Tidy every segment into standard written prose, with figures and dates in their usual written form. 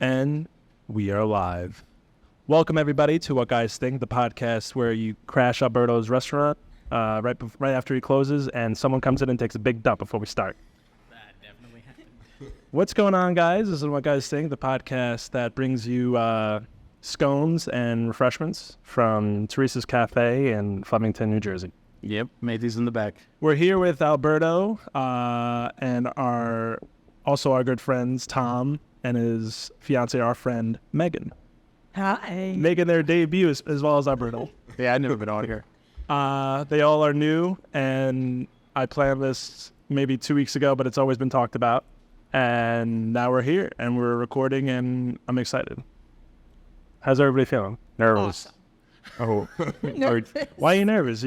And we are live. Welcome, everybody, to What Guys Think, the podcast where you crash Alberto's restaurant right after he closes, and someone comes in and takes a big dump before we start. That definitely happened. What's going on, guys? This is What Guys Think, the podcast that brings you scones and refreshments from Theresa's Cafe in Flemington, New Jersey. Yep, made these in the back. We're here with Alberto and our good friends, Tom, and his fiance, our friend, Megan. Hi. Making their debut as well as Alberto. Yeah, I've never been on here. They all are new, and I planned this maybe 2 weeks ago, but it's always been talked about. And now we're here, and we're recording, and I'm excited. How's everybody feeling? Nervous. Oh. Nervous. Why are you nervous?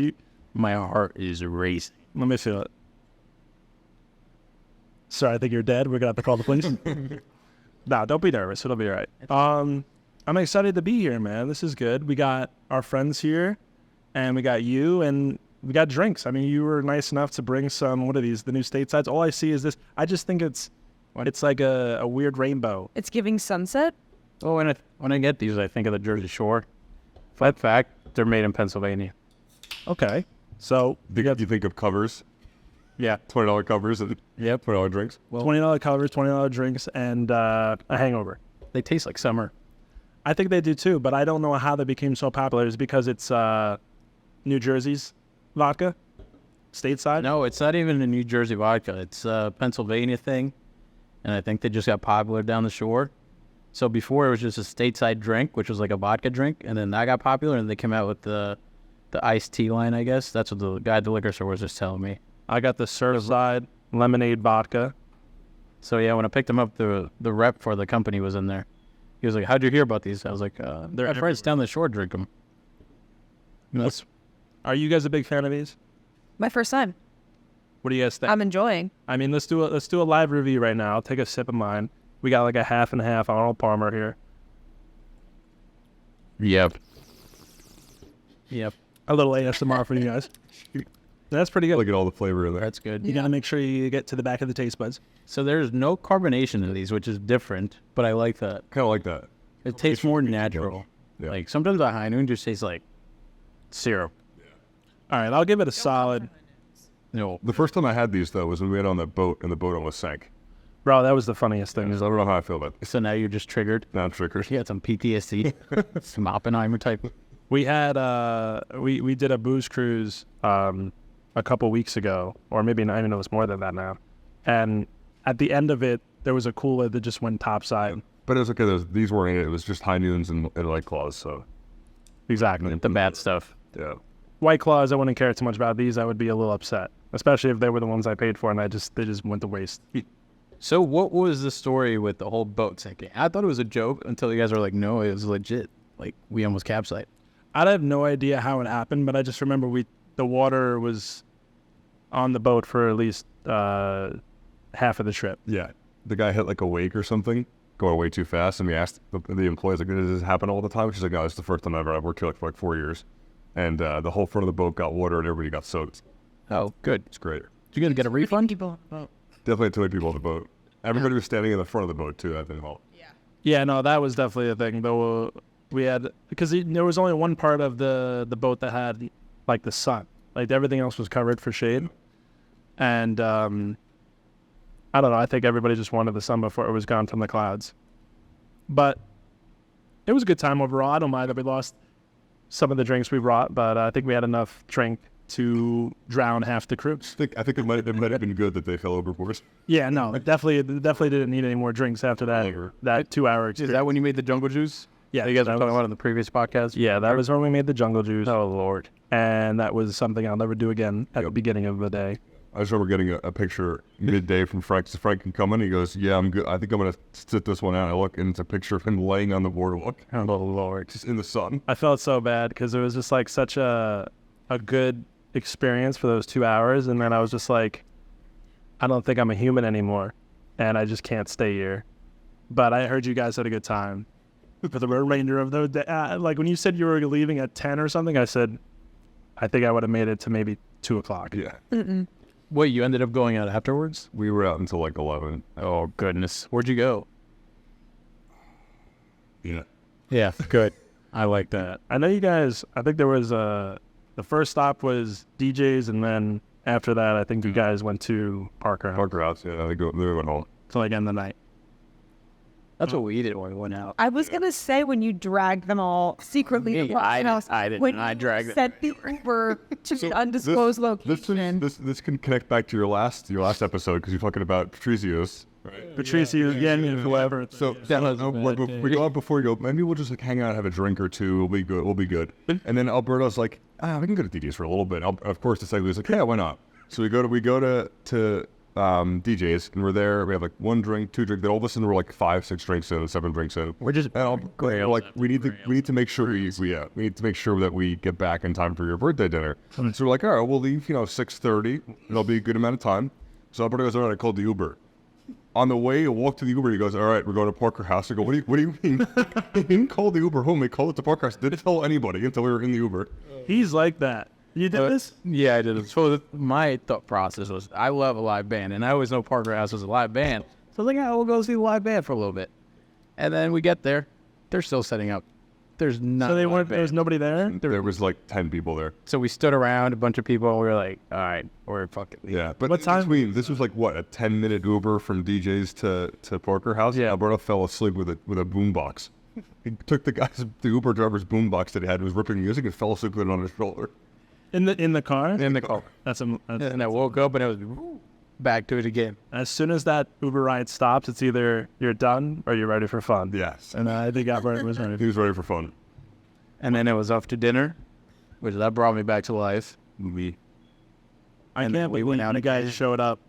My heart is racing. Let me feel it. Sorry, I think you're dead. We're going to have to call the police. No, don't be nervous. It'll be all right. I'm excited to be here, man. This is good. We got our friends here, and we got you, and we got drinks. I mean, you were nice enough to bring some, what are these, the new statesides? All I see is this. I just think it's like a weird rainbow. It's giving sunset. Oh, when I get these, I think of the Jersey Shore. Fun fact, they're made in Pennsylvania. Okay. So, You think of covers? Yeah. $20 covers and Yep. $20 drinks? Well, $20 covers, $20 drinks, and a hangover. they taste like summer. I think they do too, but I don't know how they became so popular. Is it because it's New Jersey's vodka? Stateside? No, it's not even a New Jersey vodka. It's a Pennsylvania thing, and I think they just got popular down the shore. So before it was just a stateside drink, which was like a vodka drink, and then that got popular, and they came out with the iced tea line, I guess. That's what the guy at the liquor store was just telling me. I got the Surfside lemonade vodka. So yeah, when I picked them up, the rep for the company was in there. He was like, "How'd you hear about these?" I was like, "They're friends down the shore drink them." Are you guys a big fan of these? My first time. What do you guys think? I'm enjoying. I mean, let's do a live review right now. I'll take a sip of mine. We got like a half and half Arnold Palmer here. Yep. A little ASMR for you guys. That's pretty good. Look at all the flavor in there. That's good. You gotta make sure you get to the back of the taste buds. So there's no carbonation in these, which is different, but I like that. Kind of like that. It tastes more natural. Yeah. Like sometimes the High Noon just tastes like syrup. All right, I'll give it a solid. No, The first time I had these, though, was when we went on the boat, and the boat almost sank. Bro, that was the funniest thing. I don't know how I feel about it. so now you're just triggered. Now I'm triggered. You had some PTSD, some Oppenheimer type. We had we did a booze cruise a couple weeks ago, or maybe not even, it was more than that now. And at the end of it, there was a cooler that just went topside. But it was okay. These weren't in it. It was just High Noons and White Claws, so Exactly. The bad stuff. yeah. White Claws, I wouldn't care too much about. These, I would be a little upset, especially if they were the ones I paid for, and they just went to waste. So what was the story with the whole boat sinking? I thought it was a joke until you guys were like, no, it was legit. Like we almost capsized. I have no idea how it happened, but I just remember the water was on the boat for at least half of the trip. Yeah. The guy hit like a wake or something, going way too fast, and we asked the employees, like, does this happen all the time? She's like, no, it's the first time ever. I've worked here for like 4 years. And the whole front of the boat got water, and everybody got soaked. Oh, good. It's great. Did you guys get a refund? People on the boat. Definitely too many people on the boat. Everybody was standing in the front of the boat, too. That didn't help. Yeah, no, that was definitely a thing. Though we had, because there was only one part of the boat that had like the sun, like everything else was covered for shade. And I don't know. I think everybody just wanted the sun before it was gone from the clouds. But it was a good time overall. I don't mind that we lost some of the drinks we brought, but I think we had enough drink to drown half the crew. I think it might have been good that they fell overboard. Yeah, no, it definitely didn't need any more drinks after that 2 hour experience. Is that when you made the jungle juice? Yeah, You guys were talking about in the previous podcast? Yeah, that was when we made the jungle juice. Oh, Lord. And that was something I'll never do again at the beginning of the day. I just remember getting a picture midday from Frank. So Frank can come in. He goes, yeah, I'm good. I think I'm going to sit this one out. I look, and it's a picture of him laying on the boardwalk. Oh, Lord. Just in the sun. I felt so bad because it was just like such a good experience for those 2 hours. And then I was just like, I don't think I'm a human anymore. And I just can't stay here. But I heard you guys had a good time for the remainder of the day. Like when you said you were leaving at 10 or something, I said, I think I would have made it to maybe 2 o'clock. Yeah. Wait, you ended up going out afterwards? We were out until like 11. Oh, goodness. Where'd you go? Yeah. Yeah, good. I like that. I know you guys. I think there was the first stop was DJ's, and then after that, I think you guys went to Parker House Parker House, yeah. They went home. to like end the night. That's what we did when we went out. I was gonna say when you dragged them all secretly to Yeah, I the house. didn't. When I you dragged them. sent the Uber to an undisclosed location. This can connect back to your last episode because you're talking about Patricios. Right. Patricio, again, whoever. So, That was a we bad day. go out before you go. Maybe we'll just like hang out, have a drink or two. We'll be good. We'll be good. And then Alberto's like, we can go to DJ's for a little bit. Of course, the was like, yeah, why not? So we go to DJ's and we're there. We have like 1 drink, 2 drinks. Then all of a sudden we're like 5, 6 drinks in, 7 drinks in. We're just We're like we need to make sure we need to make sure that we get back in time for your birthday dinner. So we're like, all right, we'll leave 6:30. It'll be a good amount of time. So Alberto goes, all right, I called the Uber. On the way, I walk to the Uber. He goes, all right, we're going to Parker House. I go, what do you mean? He didn't call the Uber home. He called it to Parker House. Didn't tell anybody until we were in the Uber. He's like that. You did this? Yeah, I did it. So my thought process was, I love a live band, and I always know Parker House was a live band. So I was like, we'll go see the live band for a little bit. And then we get there. They're still setting up. There's not. So they a live weren't. There was band. nobody there. There was like 10 people there. So we stood around, a bunch of people, and we were like, all right, we're fucking leaving. Yeah, but What time- between this was like what, a 10-minute Uber from DJ's to Parker House. Yeah. Alberto fell asleep with a boombox. He took the Uber driver's boombox that he had, was ripping music, and fell asleep with it on his shoulder. In the car. In the car. That's And I woke up, and it was back to it again. as soon as that Uber ride stops, it's either you're done or you're ready for fun. Yes, And I think Albert was ready. he was ready for fun. And then it was off to dinner, which that brought me back to life. I And can't then we believe went out you guys again. showed up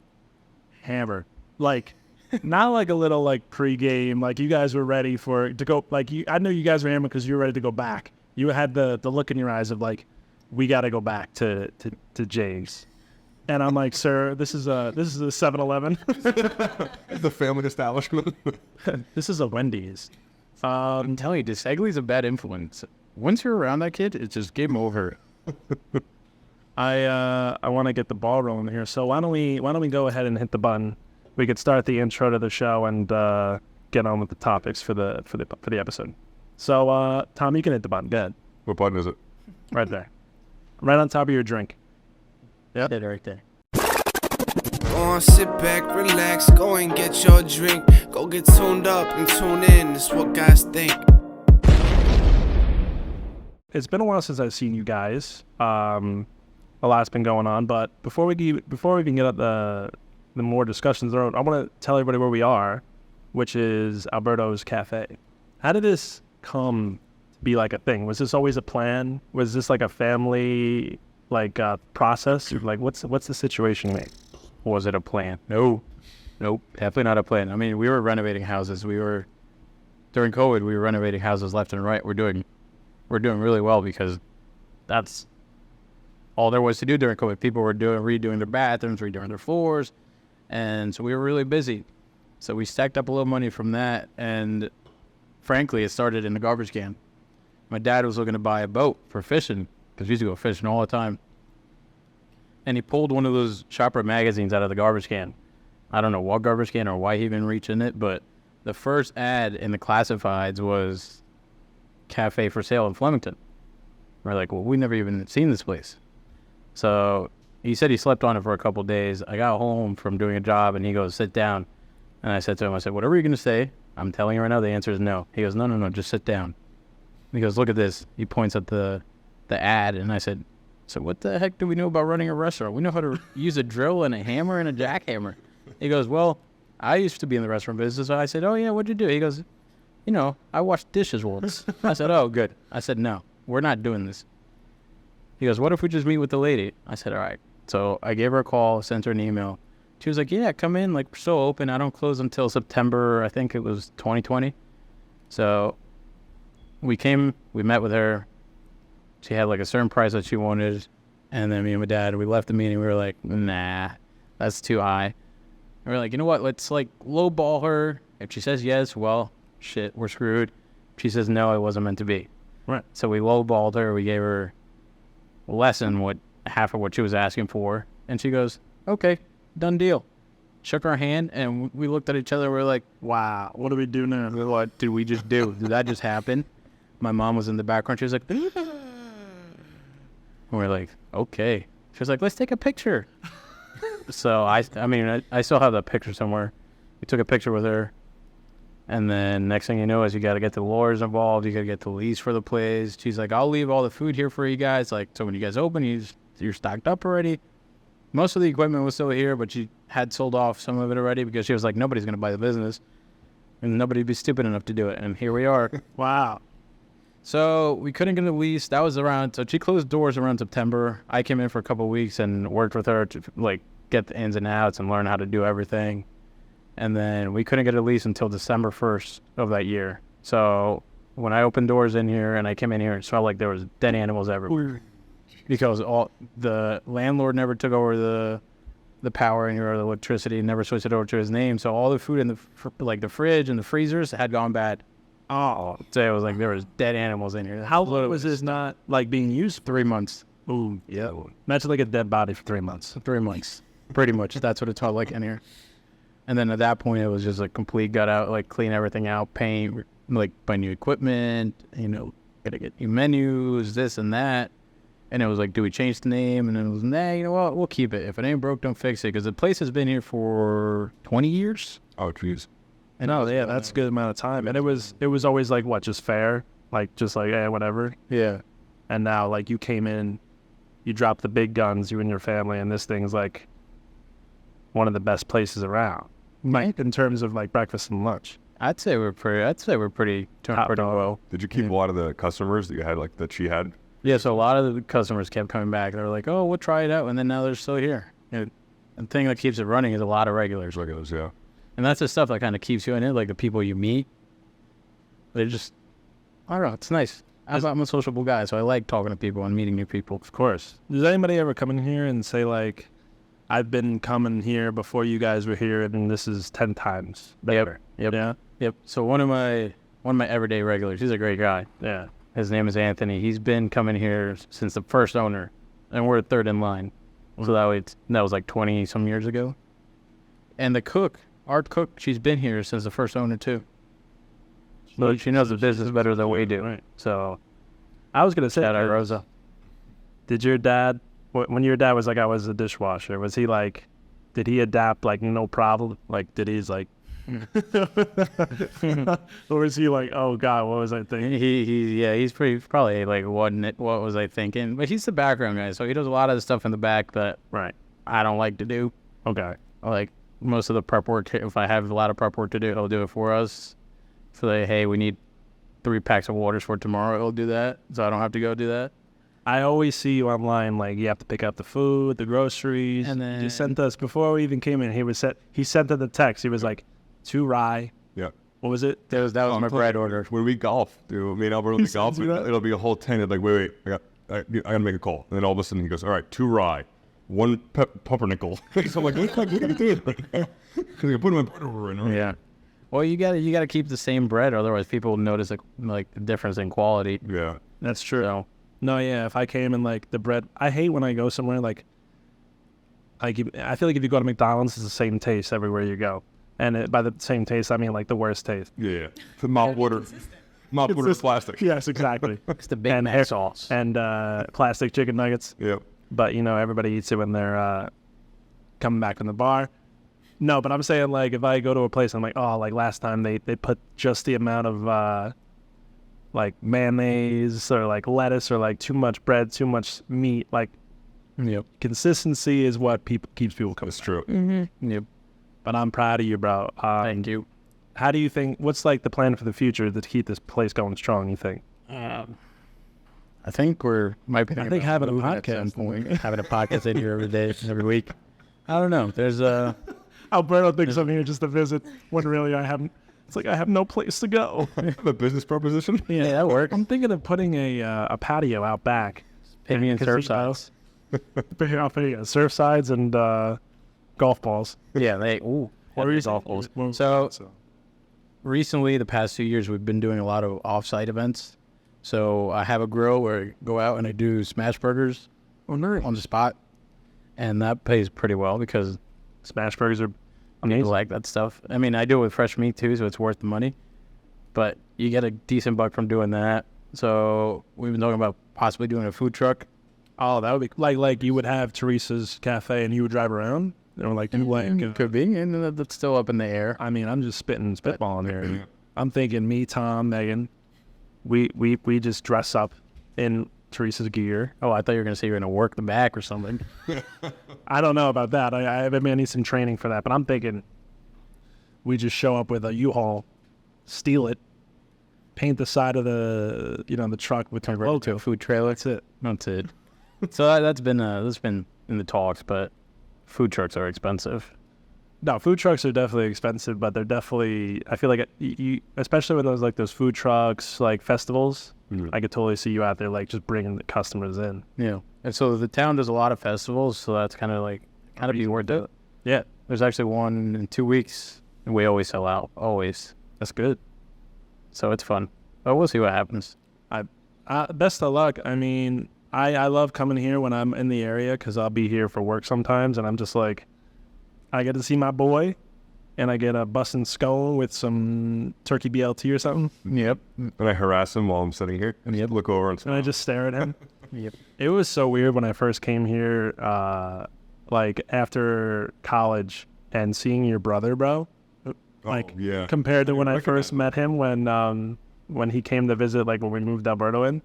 hammered. Like, not like a little like pregame. Like you guys were ready to go. Like I know you guys were hammered because you were ready to go back. You had the look in your eyes of like, we got to go back to James. And I'm like, sir, this is a 7-Eleven. The family establishment. This is a Wendy's. I'm telling you, DeSegli's a bad influence. Once you're around that kid, it's just game over. I want to get the ball rolling here. So why don't we go ahead and hit the button? We could start the intro to the show and get on with the topics for the episode. So Tom, you can hit the button. Go ahead. What button is it? Right there, right on top of your drink. Yep. Did it right there. Go on, sit back, relax, go and get your drink. Go get tuned up and tune in, it's what guys think. It's been a while since I've seen you guys. A lot's been going on, but before we can get at the more discussions, I want to tell everybody where we are, which is Alberto's Cafe. How did this come to be like a thing? Was this always a plan? Was this like a family process? Like what's the situation like? Was it a plan? No. Nope. Definitely not a plan. I mean, we were renovating houses. During COVID, we were renovating houses left and right. We're doing really well because that's all there was to do during COVID. People were redoing their bathrooms, redoing their floors. And so we were really busy. So we stacked up a little money from that. And frankly, it started in the garbage can. My dad was looking to buy a boat for fishing because we used to go fishing all the time. And he pulled one of those Shopper magazines out of the garbage can. I don't know what garbage can or why he even reached in it, but the first ad in the classifieds was cafe for sale in Flemington. We're like, well, we never even seen this place. So he said he slept on it for a couple days. I got home from doing a job, and he goes, sit down. And I said to him, whatever you're going to say, I'm telling you right now, the answer is no. He goes, no, just sit down. He goes, look at this. He points at the ad, and I said, so what the heck do we know about running a restaurant? We know how to use a drill and a hammer and a jackhammer. He goes, well, I used to be in the restaurant business. So I said, oh, yeah, what'd you do? He goes, I washed dishes once. I said, oh, good. I said, no, we're not doing this. He goes, what if we just meet with the lady? I said, all right. So I gave her a call, sent her an email. She was like, yeah, come in. Like, we're still open. I don't close until September, I think it was 2020. So we came, we met with her. She had like a certain price that she wanted. And then me and my dad, we left the meeting. We were like, nah, that's too high. And we were like, you know what? Let's like lowball her. If she says yes, well, shit, we're screwed. If she says no, it wasn't meant to be. Right. So we lowballed her. We gave her less than half of what she was asking for. And she goes, okay, done deal. shook our hand, and we looked at each other. We're like, wow, What do we do now? what did we just do? Did that just happen? My mom was in the background. She was like, and we're like, okay. She was like, let's take a picture. So I still have that picture somewhere. We took a picture with her. And then next thing you know is you got to get the lawyers involved. You got to get the lease for the place. She's like, I'll leave all the food here for you guys. Like, so when you guys open, you're stocked up already. Most of the equipment was still here, but she had sold off some of it already because she was like, nobody's going to buy the business. And nobody'd be stupid enough to do it. And here we are. Wow. So we couldn't get a lease. That was around, so she closed doors around September. I came in for a couple of weeks and worked with her to like get the ins and outs and learn how to do everything. And then we couldn't get a lease until December 1st of that year. So when I opened doors in here and I came in here, it felt like there was dead animals everywhere. Because all the landlord never took over the power in here or the electricity, never switched it over to his name. So all the food in the fridge and the freezers had gone bad. Oh. So it was like there was dead animals in here. How long was this not like being used? 3 months. Ooh, yeah. Imagine like a dead body for 3 months. 3 months. Pretty much. That's what it felt like in here. And then at that point, it was just like complete gut out, like clean everything out, paint, like buy new equipment, gotta get new menus, this and that. And it was like, do we change the name? And then it was, nah, you know what? We'll keep it. If it ain't broke, don't fix it. Because the place has been here for 20 years. Oh, jeez. And No, yeah, that's a good amount of time. And it was always like what, just fair? Like just like, whatever. Yeah. And now like you came in, you dropped the big guns, you and your family, and this thing's like one of the best places around. Like in terms of like breakfast and lunch. I'd say we're pretty doing pretty well. Did you keep a lot of the customers that you had, like that she had? Yeah, so a lot of the customers kept coming back. They were like, oh, we'll try it out. And then now they're still here. And the thing that keeps it running is a lot of regulars. Regulars, yeah. And that's the stuff that kind of keeps you in it, like the people you meet. They just, I don't know, it's nice. I'm a sociable guy, so I like talking to people and meeting new people. Of course. Does anybody ever come in here and say like, I've been coming here before you guys were here, and this is 10 times better? Yep. Yeah. Yep. So one of my everyday regulars, he's a great guy. Yeah. His name is Anthony. He's been coming here since the first owner, and we're third in line. So that was like 20 some years ago. And the cook, Art Cook, she's been here since the first owner too. So she knows the business better than we do. Right. So I was gonna say, shout out Rosa. did your dad, when your dad was like, I was a dishwasher, was he like, did he adapt like no problem? Like, did he's like, or was he like, oh God, what was I thinking? He's probably like, what was I thinking? But he's the background guy, so he does a lot of the stuff in the back that Right. I don't like to do. Okay. Like most of the prep work, if I have a lot of prep work to do, he'll do it for us. So like, hey, we need 3 packs of waters for tomorrow. He'll do that, so I don't have to go do that. I always see you online, like you have to pick up the food, the groceries. And then- he sent us, before we even came in, he sent us the text. He was like, 2 rye. Yeah. What was it? That was my bread order. When we golf, dude, me and Albert, when we golf, sends you that? it'll be a whole 10. Like, wait, I gotta make a call. And then all of a sudden he goes, all right, 2 rye, 1 pumpernickel. So I'm like, what are you doing? Because I put my bread order in. Right? Yeah. Well, you gotta keep the same bread, otherwise people will notice like the difference in quality. Yeah. That's true. So No, yeah. If I came and like the bread, I hate when I go somewhere like I feel like if you go to McDonald's, it's the same taste everywhere you go, and by the same taste, I mean like the worst taste. Yeah. The mop water. Mop water is plastic. Yes, exactly. it's the Big Mac sauce. And plastic chicken nuggets. Yep. But everybody eats it when they're coming back from the bar. No, but I'm saying like if I go to a place, I'm like, oh, like last time they put just the amount of like mayonnaise or like lettuce or like too much bread, too much meat. Like, Yep. consistency is what keeps people coming. That's true. Yep. But I'm proud of you, bro. Thank you. How do you think? What's like the plan for the future to keep this place going strong? You think? I think might be. I think having a moving at some podcast. point, having a podcast in here every day, every week. I don't know. There's Alberto thinks I'm here just to visit when really I haven't. It's like I have no place to go. Have a business proposition? yeah, that works. I'm thinking of putting a patio out back. Pay me in surf Casino. sides. I'll pay surf sides and golf balls. Yeah, golf balls. So recently, the past 2 years, we've been doing a lot of off-site events. So I have a grill where I go out and I do smash burgers Oh, nice. on the spot, and that pays pretty well because Smash burgers are Amazing. People like that stuff. I mean, I do it with fresh meat too, so it's worth the money. But you get a decent buck from doing that. So we've been talking about possibly doing a food truck. Oh, that would be like you would have Theresa's Cafe and you would drive around. Or like Could be, and that's still up in the air. I mean, I'm just spitballing here. I'm thinking me, Tom, Megan, we just dress up in Theresa's gear. Oh, I thought you were gonna say you're gonna work the back or something. I don't know about that. I need some training for that. But I'm thinking we just show up with a U-Haul, steal it, paint the side of the the truck with the logo. Food trailer. That's it. So that's been in the talks, but food trucks are expensive. No, food trucks are definitely expensive, but they're definitely. I feel like you, especially with those food trucks like festivals. I could totally see you out there like just bringing the customers in. Yeah, and so the town does a lot of festivals, so that's kind of be worth it. Yeah, there's actually one in 2 weeks, and we always sell out. Always. That's good. So it's fun, but we'll see what happens. Best of luck. I mean, I love coming here when I'm in the area because I'll be here for work sometimes, and I'm just like, I get to see my boy, and I get a bussin' scone with some turkey BLT or something. Yep. And I harass him while I'm sitting here. And he'd look over and And I just stare at him. Yep. It was so weird when I first came here, like after college, and seeing your brother, bro. Like yeah. compared to when I first met him when he came to visit, like when we moved Alberto in.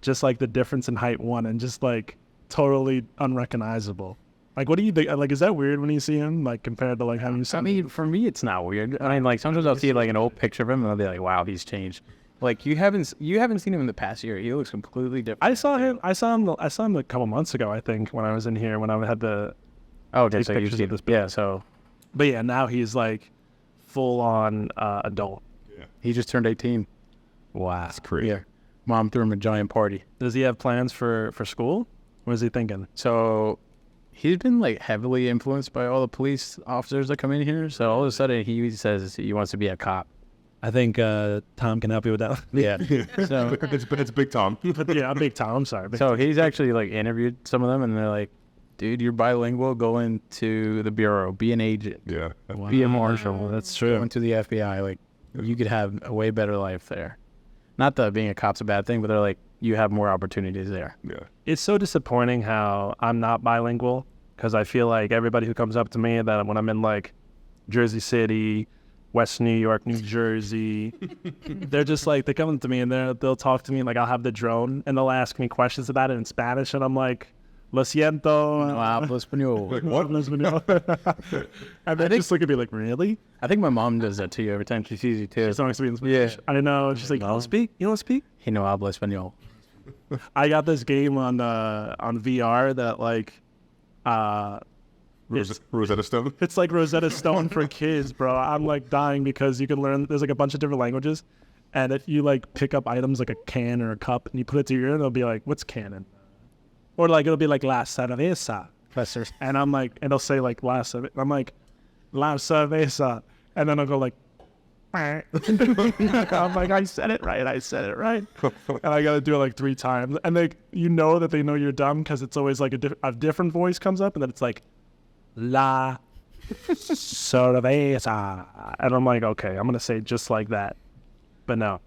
Just like the difference in height, and just like totally unrecognizable. Like, what do you think? Like, is that weird when you see him, like, compared to, like, how you saw him? I mean, for me, it's not weird. I mean, like, sometimes I'll see, like, an old picture of him, and I'll be like, wow, he's changed. Like, you haven't seen him in the past year. He looks completely different. I saw him a couple months ago, I think, when I was in here, when I had the... Oh, okay, take so you pictures see of this. Yeah, so... But, yeah, now he's, like, full-on adult. He just turned 18. Wow. It's crazy. Yeah. Mom threw him a giant party. Does he have plans for school? What is he thinking? So... He's been, like, heavily influenced by all the police officers that come in here. So all of a sudden, he says he wants to be a cop. I think Tom can help you with that. Yeah. So It's Big Tom. Yeah, I'm Big Tom. I'm sorry. so he's actually, like, interviewed some of them, and they're like, dude, you're bilingual. Go into the bureau. Be an agent. Yeah. Be a marshal. That's Go true. into the FBI. Like, you could have a way better life there. Not that being a cop's a bad thing, but they're like, you have more opportunities there. Yeah. It's so disappointing how I'm not bilingual, because I feel like everybody who comes up to me that when I'm in like Jersey City, West New York, New Jersey, they're just like, they come up to me and they'll talk to me, like I'll have the drone and they'll ask me questions about it in Spanish and I'm like, lo siento. No hablo español. Like, what? And they just look at me like, really? I think my mom does that to you every time she sees you too. As long as we in Spanish. Yeah. I know. She's like, you don't speak? You don't speak? He no habla español. I got this game on VR that like, Rosetta Stone. it's like Rosetta Stone for kids, bro. I'm like dying because you can learn. There's like a bunch of different languages, and if you like pick up items like a can or a cup and you put it to your ear, it'll be like, "What's cannon?" Or like it'll be like "La cerveza," and I'm like, and it'll say like "La cerveza." I'm like, "La cerveza," and then I'll go like, I'm like, I said it right. And I got to do it like 3 times. And they, that they know you're dumb because it's always like a different voice comes up and then it's like, La cerveza. And I'm like, okay, I'm going to say it just like that. But no,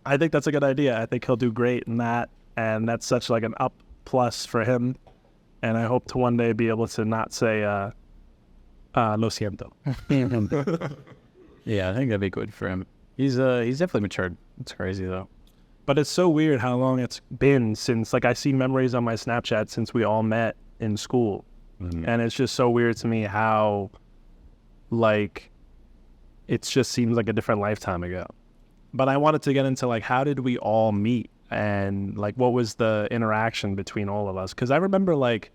I think that's a good idea. I think he'll do great in that. And that's such like an up plus for him. And I hope to one day be able to not say, lo siento. Yeah, I think that'd be good for him. He's definitely matured. It's crazy though. But it's so weird how long it's been since, like, I see memories on my Snapchat since we all met in school. Mm-hmm. And it's just so weird to me how, like, it just seems like a different lifetime ago. But I wanted to get into, like, how did we all meet? And, like, what was the interaction between all of us? Because I remember, like,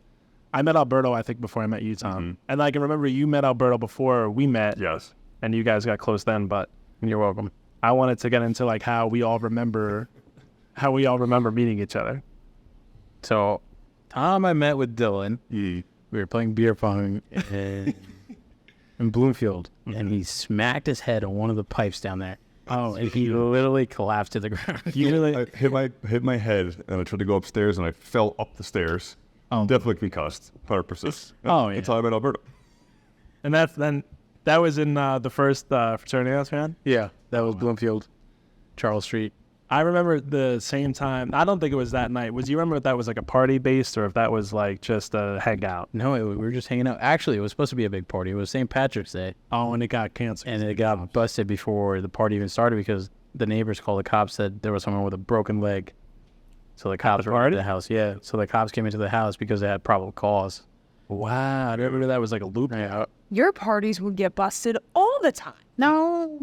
I met Alberto, I think, before I met you, Tom. Mm-hmm. And, like, I remember you met Alberto before we met. Yes. And you guys got close then, but You're welcome. I wanted to get into like how we all remember meeting each other. So, Tom, I met with Dylan. Mm. We were playing beer pong in Bloomfield, and he smacked his head on one of the pipes down there. Oh, and he literally collapsed to the ground. I hit my head, and I tried to go upstairs, and I fell up the stairs. Oh. Definitely concussed, 100%. Oh, yeah. That's how I met Alberto. And that was in the first fraternity house, man. Yeah, that was Bloomfield, Charles Street. I remember the same time. I don't think it was that night. Do you remember if that was like a party based or if that was like just a hangout? No, we were just hanging out. Actually, it was supposed to be a big party. It was St. Patrick's Day, Oh, and it got canceled. and it got busted before the party even started because the neighbors called the cops, said there was someone with a broken leg. So the cops were into the house. Yeah, so the cops came into the house because they had probable cause. Wow, I remember that was like a loop. Yeah. Your parties would get busted all the time. No.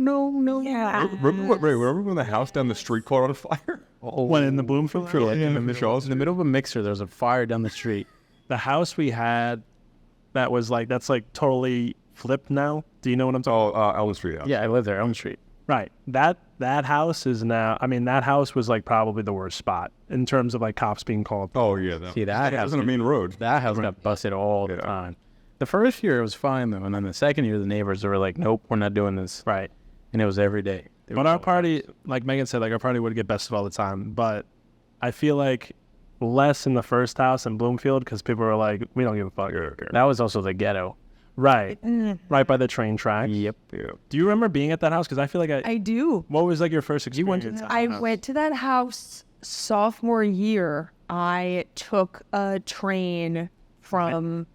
Yeah. Remember when the house down the street caught on fire? When in the Bloomfield? In the Charles In the middle of a mixer, there was a fire down the street. The house we had, that's like totally flipped now. Do you know what I'm talking Oh, Elm Street. Yeah. Yeah, I lived there, Elm Street. Right. That house is now, I mean, that house was like probably the worst spot in terms of like cops being called. Oh yeah. That, See, that it house, was on a main road. that house got busted all the Yeah. time. The first year it was fine though, and then the second year the neighbors were like, "Nope, we're not doing this." Right. And it was every day. They But were our all- party, like Megan said, like our party would get busted all the time. But I feel like less in the first house in Bloomfield because people were like, we don't give a fuck. that was also the ghetto. Right. Right by the train tracks. Yep. Yeah. Do you remember being at that house? Because I feel like I do. what was like your first experience? I went to that house sophomore year. I took a train from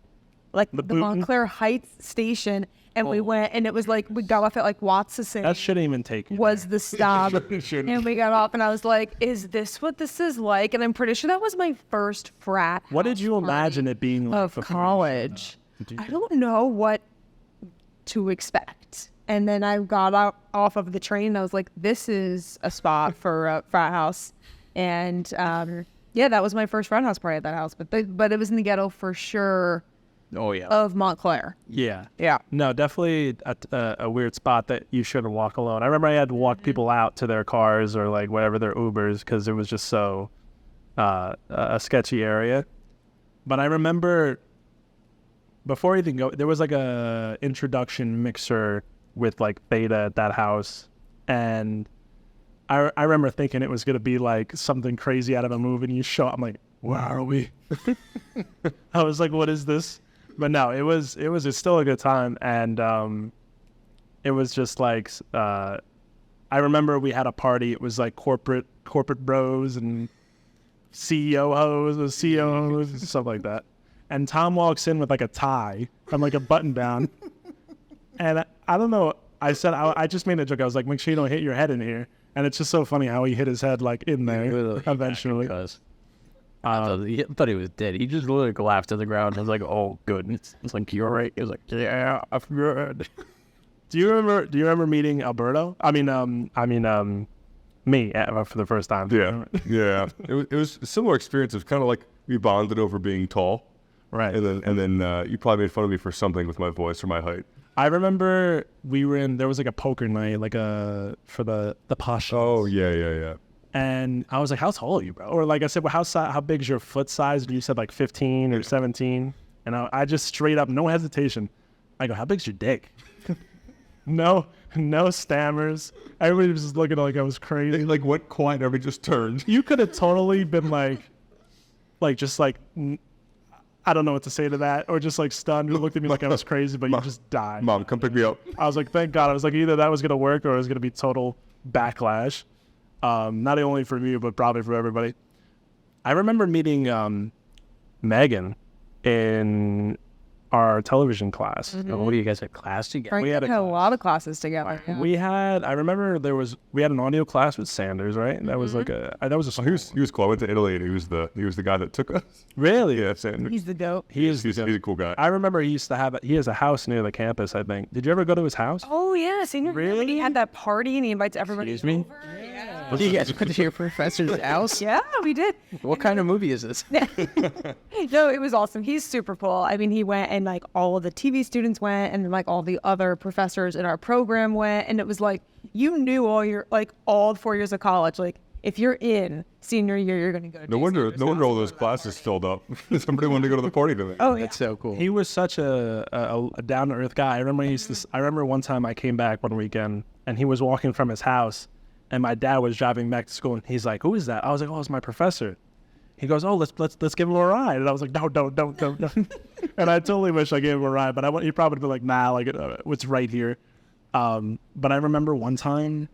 like the Booton? Montclair Heights station, and we went, and it was like we got off at like Watson That shouldn't even take you. was the stop, Shouldn't. and we got off, and I was like, "Is this what this is like?" And I'm pretty sure that was my first frat. What did house you party imagine it being like? of college? I don't know what to expect. And then I got out off of the train and I was like, this is a spot for a frat house. And yeah, that was my first frat house party at that house. But it was in the ghetto for sure Oh yeah. of Montclair. Yeah. Yeah. No, definitely a weird spot that you shouldn't walk alone. I remember I had to walk people out to their cars or like whatever their Ubers because it was just so a sketchy area. But I remember before even go, there was like a introduction mixer with like Theta at that house, and I remember thinking it was gonna be like something crazy out of a movie. And you show up, I'm like, where are we? I was like, what is this? But no, it's still a good time, and it was just like I remember we had a party. It was like corporate bros and CEO hoes and stuff like that. And Tom walks in with like a tie and like a button down, and I don't know. I said I just made a joke. I was like, make sure you don't hit your head in here. And it's just so funny how he hit his head like in there eventually. Because I thought he was dead. He just literally collapsed to the ground. I was like, "Oh, good." It's like, "You're right." He was like, "Yeah, I'm good." Do you remember meeting Alberto? Me for the first time. Yeah. Yeah. It was a similar experience. It was kind of like we bonded over being tall. Right. And then you probably made fun of me for something with my voice or my height. I remember there was like a poker night, like for the posh. Oh yeah. And I was like, how tall are you, bro? Or like I said, well, how big is your foot size? And you said like 15 or 17. And I just straight up, no hesitation. I go, how big's your dick? No stammers. Everybody was just looking like I was crazy. They like went quiet. Everybody just turned. You could have totally been like just like, I don't know what to say to that. Or just like stunned. You looked at me like I was crazy, but you just died. Mom, come pick me up. I was like, thank God. I was like, either that was going to work or it was going to be total backlash. Not only for me, but probably for everybody. I remember meeting Megan in our television class. What do you guys had class together? We had had a a lot of classes together. Yeah. I remember we had an audio class with Sanders, right? And that was like that was a Oh, he was cool. I went to Italy, and he was the guy that took us. really? Yeah, Sanders. He's the goat. He's He's a cool guy. I remember he has a house near the campus, I think. Did you ever go to his house? Oh yeah, senior year when Really? he had that party and he invites everybody Excuse me? over. Yeah. What do you guys went to your professor's house? Yeah, we did. What kind of movie is this? No, it was awesome. He's super cool. I mean, he went and like all of the TV students went and like all the other professors in our program went. And it was like, you knew all 4 years of college. Like if you're in senior year, you're going to go to No wonder all those classes filled up. Somebody wanted to go to the party tonight. Oh, yeah. That's so cool. He was such a down to earth guy. I remember one time I came back one weekend and he was walking from his house and my dad was driving back to school and he's like, who is that? I was like, oh, it's my professor. He goes, "Oh, let's give him a ride." And I was like, "No, don't." And I totally wish I gave him a ride, but he probably be like, "Nah, like it's right here." But I remember one time,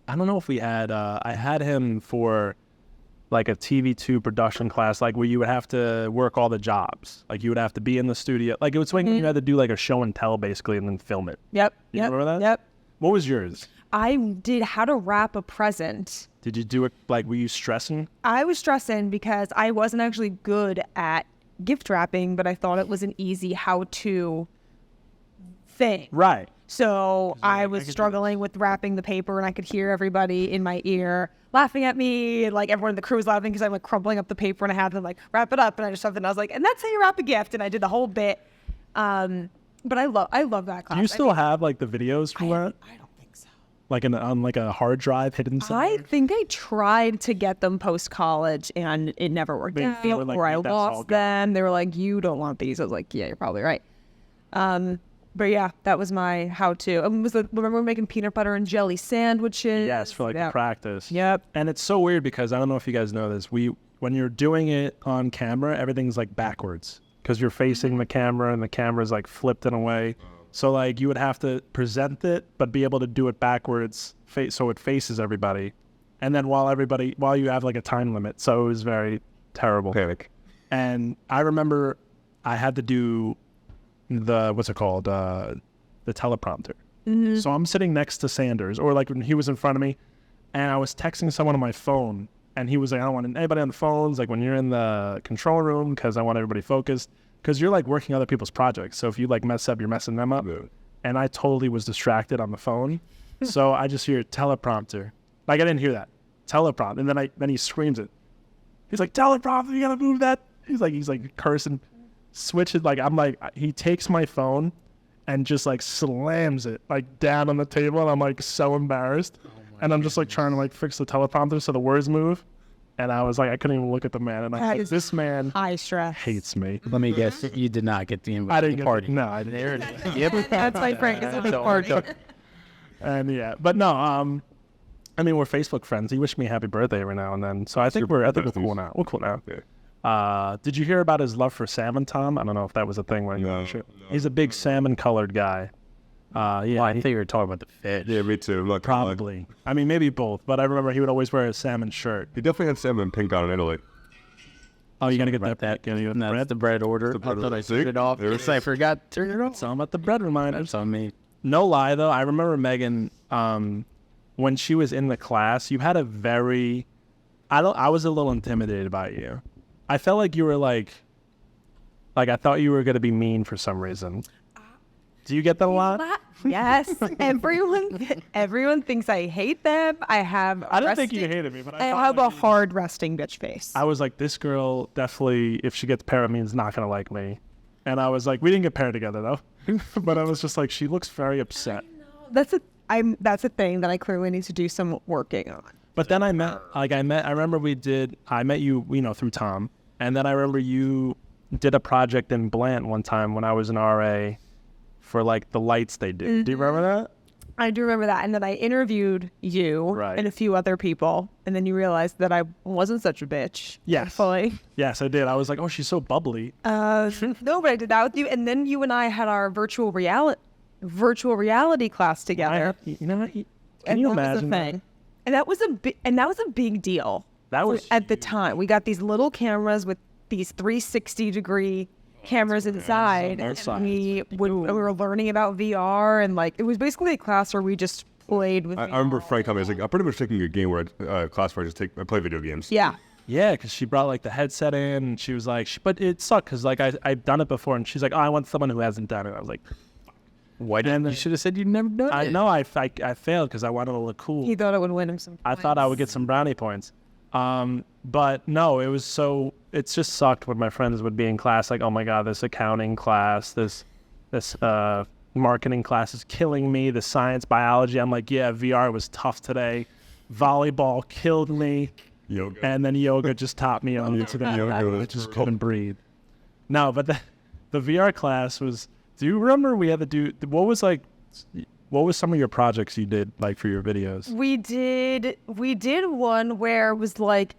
I don't know if we had, I had him for like a TV2 production class, like where you would have to work all the jobs. Like you would have to be in the studio. Like it was when you had to do like a show and tell basically and then film it. Yep. You remember that? Yep. What was yours? I did how to wrap a present. Did you do it, like, were you stressing? I was stressing because I wasn't actually good at gift wrapping, but I thought it was an easy how-to thing. Right. So I was struggling with wrapping the paper, and I could hear everybody in my ear laughing at me, and like everyone in the crew was laughing because I'm like crumpling up the paper, and I had to like wrap it up, and I just shoved it. And I was like, and that's how you wrap a gift, and I did the whole bit. But I love that class. Do you still have, like, the videos from that? I don't think so. Like on like a hard drive hidden somewhere? I think I tried to get them post college, and it never worked They out, were like, or I "That's all lost gone." them. They were like, "You don't want these." I was like, "Yeah, you're probably right." But yeah, that was my how-to. Remember we were making peanut butter and jelly sandwiches? Yes, for like Yeah. the practice. Yep. And it's so weird because I don't know if you guys know this. When you're doing it on camera, everything's like backwards because you're facing the camera and the camera's like flipped in a way. So like you would have to present it, but be able to do it backwards, so it faces everybody. And then while you have like a time limit. So it was very terrible. Panic. And I remember I had to do the teleprompter. So I'm sitting next to Sanders, or like when he was in front of me, and I was texting someone on my phone, and he was like, "I don't want anybody on the phones, like when you're in the control room, because I want everybody focused, because you're like working other people's projects. So if you like mess up, you're messing them up." Yeah. And I totally was distracted on the phone, so I just hear teleprompter. Like I didn't hear that teleprompter, and then he screams it. He's like, "Teleprompter, you gotta move that." He's like cursing. Switch it, like I'm like, he takes my phone and just like slams it like down on the table, and I'm like so embarrassed, and I'm just like trying to like fix the teleprompter so the words move, and I was like, I couldn't even look at the man, and I That said, is this man High stress. hates me. Let me guess, you did not get the invite I to didn't the get party. No, I didn't. There it is. Yep. That's my prank. It's a So- party. And yeah, but no, I mean we're Facebook friends. He wished me happy birthday every now and then, so I think we're cool now. We're cool now. Yeah. Did you hear about his love for salmon, Tom? I don't know if that was a thing. No, He's a big salmon-colored guy. Yeah, Well, I think you were talking about the fish. Yeah, me too. Look, like, probably. I mean, maybe both. But I remember he would always wear a salmon shirt. he definitely had salmon and pink on in Italy. Oh, you gotta get that. That, Gotta get that's the bread order. bread I thought order. I See? turned it off. There it Yes, I forgot. Turn it off. So I'm at the bread reminders. That's on me. No lie though, I remember Megan. When she was in the class, you had a very. I was a little intimidated by you. I felt like you were like I thought you were gonna be mean for some reason. Do you get that a lot? Yes. Everyone thinks I hate them. I don't think you hated me, but I thought have like a hard resting bitch face. I was like, this girl definitely, if she gets paired with me, is not gonna like me. And I was like, we didn't get paired together though. But I was just like, she looks very upset. That's a thing that I clearly need to do some working on. But then I remember I met you, through Tom. And then I remember you did a project in Blant one time when I was an RA for like the lights they did. Do you remember that? I do remember that. And then I interviewed you Right. and a few other people. And then you realized that I wasn't such a bitch. Yes. Fully. Yes, I did. I was like, oh, she's so bubbly. No, but I did that with you. And then you and I had our virtual reality class together. Can And you that imagine was a thing. And that was a big deal. That was At the time. We got these little cameras with these 360-degree cameras inside. And we were learning about VR, and like it was basically a class where we just played with I VR. remember Frank coming. I was like, I'm pretty much taking a game where class where I play video games. Yeah. Yeah, because she brought like the headset in, and she was like, but it sucked because like I've done it before, and she's like, oh, I want someone who hasn't done it. I was like, Why didn't you should have said you'd never done it? I know I failed because I wanted to look cool. He thought it would win him some I thought I would get some brownie points. But no, it just sucked when my friends would be in class like, oh my God, this accounting class, this marketing class is killing me, the science, biology. I'm like, yeah, VR was tough today. Volleyball killed me. Yoga. And then yoga just topped me on today. Yoga I just couldn't breathe. No, but the VR class was, do you remember we had to do, what was some of your projects you did like for your videos? We did one where it was like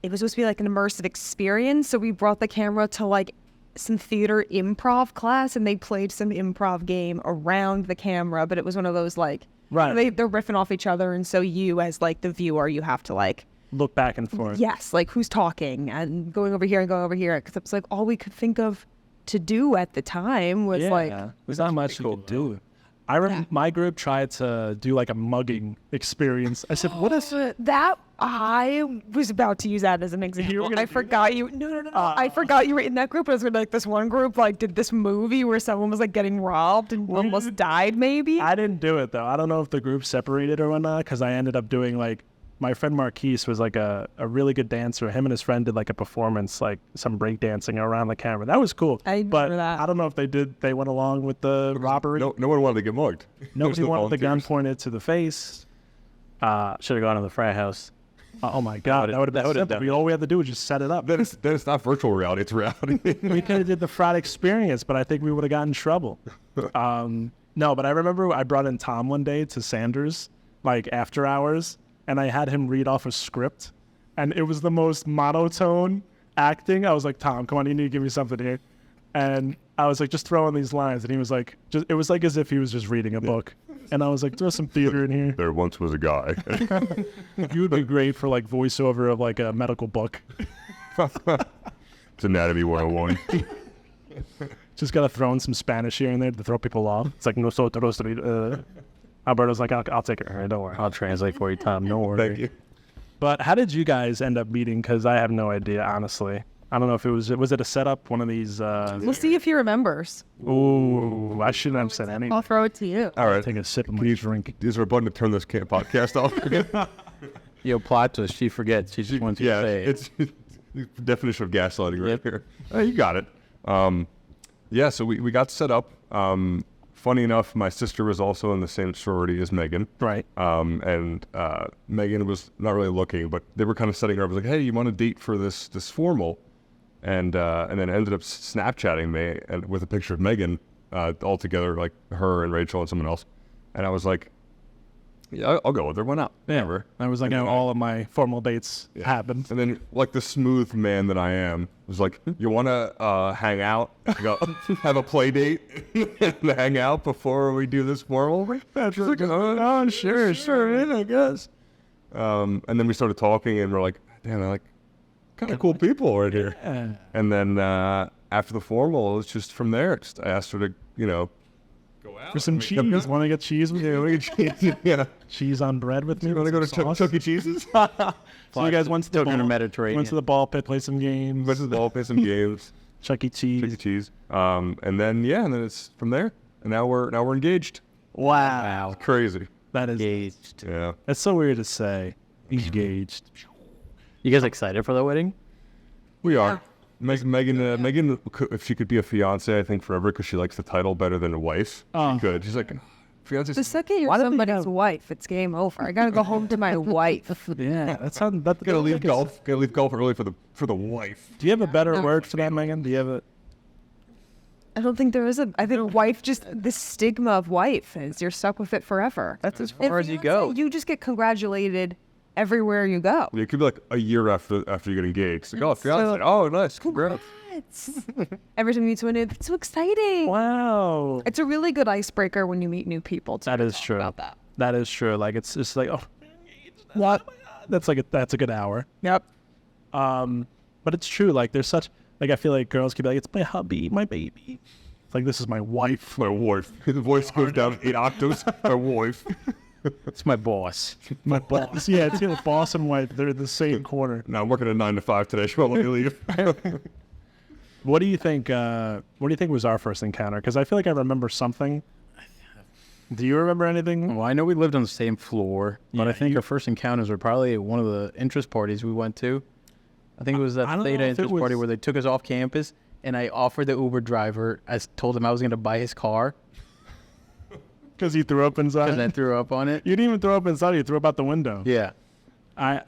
it was supposed to be like an immersive experience. So we brought the camera to like some theater improv class, and they played some improv game around the camera. But it was one of those like, Right. they're riffing off each other, and so you as like the viewer, you have to like Look back and forth. yes, like who's talking and going over here and going over here, because it's like all we could think of to do at the time was like there's not much you could do. I remember my group tried to do like a mugging experience. I said, "What is that?" I was about to use that as an example. I forgot you. No. I forgot you were in that group. I was gonna like this one group like did this movie where someone was like getting robbed and almost died. Maybe I didn't do it though. I don't know if the group separated or whatnot, because I ended up doing like my friend Marquise was like a really good dancer. Him and his friend did like a performance, like some break dancing around the camera. That was cool. I but remember that. I don't know if they went along with the robbery. No one wanted to get mugged. Nobody There's no wanted the gun volunteers. pointed to the face. Should have gone to the frat house. Oh my God, that would have been simple. All we had to do was just set it up. Then it's not virtual reality, it's reality. We could have did the frat experience, but I think we would have gotten in trouble. No, but I remember I brought in Tom one day to Sanders, like after hours, and I had him read off a script, and it was the most monotone acting. I was like, Tom, come on, you need to give me something here. And I was like, just throw in these lines, and he was like, it was like as if he was just reading a book. And I was like, throw some theater in here. There once was a guy. You would be great for like voiceover of like a medical book. It's Anatomy 101. Just gotta throw in some Spanish here and there to throw people off. It's like nosotros. Alberto's like, I'll take it. All right, don't worry. I'll translate for you, Tom. No worries. Thank you. But how did you guys end up meeting? Because I have no idea, honestly. I don't know if was it a setup, one of these. we'll see if he remembers. Ooh, I shouldn't have said anything. I'll throw it to you. All right. Take a sip of my drink. Is there a button to turn this podcast off? Yo, plot twist. She forgets. She just wants you to say it. it's the definition of gaslighting right here. Oh, you got it. Yeah, so we got set up. Funny enough, my sister was also in the same sorority as Megan. Right. And Megan was not really looking, but they were kind of setting her up. I was like, hey, you want to date for this formal? And then ended up Snapchatting me and with a picture of Megan all together, like her and Rachel and someone else. And I was like, yeah, I'll go with her. Why not? Yeah. I was like, how all of my formal dates happened. And then, like the smooth man that I am, was like, you want to hang out, have a play date, and hang out before we do this formal? She's like, oh, sure, man, I guess. And then we started talking, and we're like, damn, they're like kind of cool people right here. Yeah. And then after the formal, it's just from there. I asked her to, go out. For some cheese. Want to get cheese with Yeah, me? we get cheese. Yeah. Cheese on bread with me? You want to go to Chuck E. Cheese's? So you guys went to the Took her to ball, Mediterranean. went to the ball pit, played some games. Went to the ball, play some games. Chuck E. Chuck E. Cheese. Cheese. And then it's from there. And now we're engaged. Wow. Crazy. That is. Engaged. Yeah. That's so weird to say. Engaged. You guys excited for the wedding? We are. Megan, if she could be a fiance, I think forever, because she likes the title better than a wife. Oh. She could. She's like, fiance. The second you're Why did they somebody's wife, it's game over. I gotta go home to my wife. Yeah, that's how. That, Gotta leave golf. Gotta leave golf early for the wife. Do you have a better word for that, Megan? Do you have a? I don't think there is a. I think wife, just the stigma of wife is you're stuck with it forever. That's as And far as you fiancé, go. You just get congratulated everywhere you go. It could be like a year after you get engaged. It's like, oh, fiance. Oh, nice. Congrats. Every time you meet someone new, it's so exciting. Wow. It's a really good icebreaker when you meet new people. To That is talk true. About that. That is true. Like it's just like, oh, What? that's like that's a good hour. Yep. But it's true. Like there's such like I feel like girls can be like, it's my hubby, my baby. It's like this is my wife. My wife. The voice goes down 8 octaves. My wife. It's my boss. My boss. Yeah, it's the boss and wife. They're in the same corner. No, I'm working a 9 to 5 today. She won't let me leave. What do you think? What do you think was our first encounter? Because I feel like I remember something. Do you remember anything? Well, I know we lived on the same floor, but I think our first encounters were probably at one of the interest parties we went to. I think it was that I don't Theta know if it interest party was- where they took us off campus, and I offered the Uber driver. I told him I was going to buy his car, Because you threw up inside. and then threw up on it. You didn't even throw up inside. You threw up out the window. Yeah, I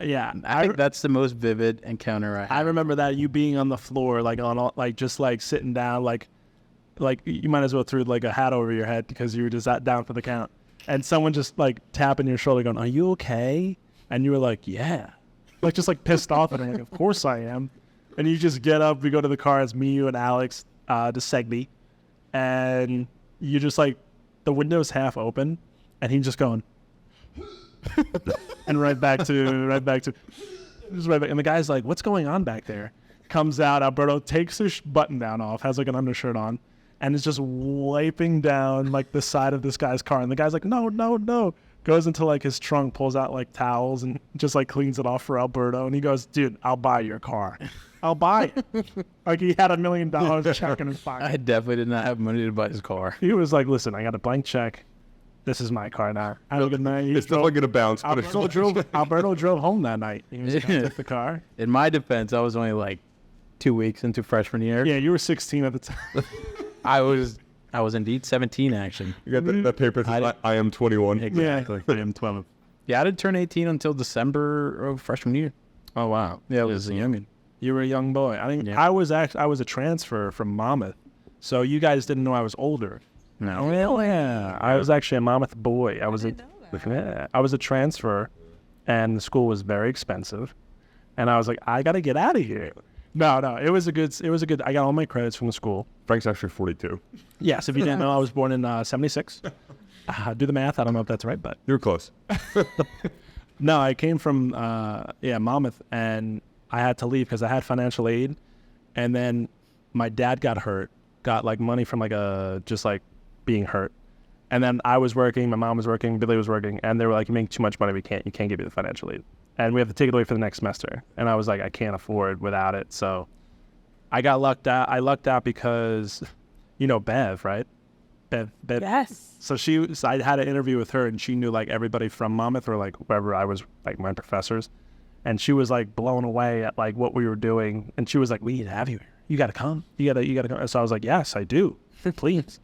think that's the most vivid encounter I had. I remember that you being on the floor, like on all, like just like sitting down, like you might as well threw like a hat over your head because you were just down for the count, and someone just like tapping your shoulder, going, "Are you okay?" And you were like, "Yeah." like just like pissed off. And I'm like, of course I am. And you just get up, we go to the car, it's me, you, and Alex, to Segby. And you just like, the window's half open, and he's just going, and right back to, just right back. And the guy's like, what's going on back there? Comes out, Alberto takes his button down off, has like an undershirt on, and is just wiping down like the side of this guy's car. And the guy's like, no, no, no. Goes into like his trunk, pulls out like towels and just like cleans it off for Alberto. And he goes, dude, I'll buy your car. I'll buy it. Like he had $1 million check in his pocket. I definitely did not have money to buy his car. He was like, listen, I got a blank check. This is my car now. Have a good night. It's definitely going to bounce. But Alberto drove home that night. He was going to take the car. In my defense, I was only like 2 weeks into freshman year. Yeah, you were 16 at the time. I was indeed 17 actually. You got that paper that says, I am 21. Exactly. I am 12. Yeah, I didn't turn 18 until December of freshman year. Oh, wow. Yeah, I was a youngin. You were a young boy. Yeah. I was a transfer from Monmouth. So you guys didn't know I was older. No. Well, yeah. I was actually a Monmouth boy. I was a transfer, and the school was very expensive. And I was like, I got to get out of here. No, it was a good, I got all my credits from the school. Frank's actually 42. Yes, if you didn't know, I was born in 76. Do the math. I don't know if that's right, but. You're close. No, I came from, Monmouth, and I had to leave because I had financial aid. And then my dad got like money from just being hurt. And then I was working, my mom was working, Billy was working, and they were like, you make too much money, you can't give you the financial aid. And we have to take it away for the next semester. And I was like, I can't afford without it. So I got lucked out. I lucked out because, Bev, right? Bev. Yes. So I had an interview with her, and she knew like everybody from Monmouth or like wherever I was, like my professors. And she was like blown away at like what we were doing. And she was like, we need to have you here. You got to come. You got to come. So I was like, yes, I do. Please.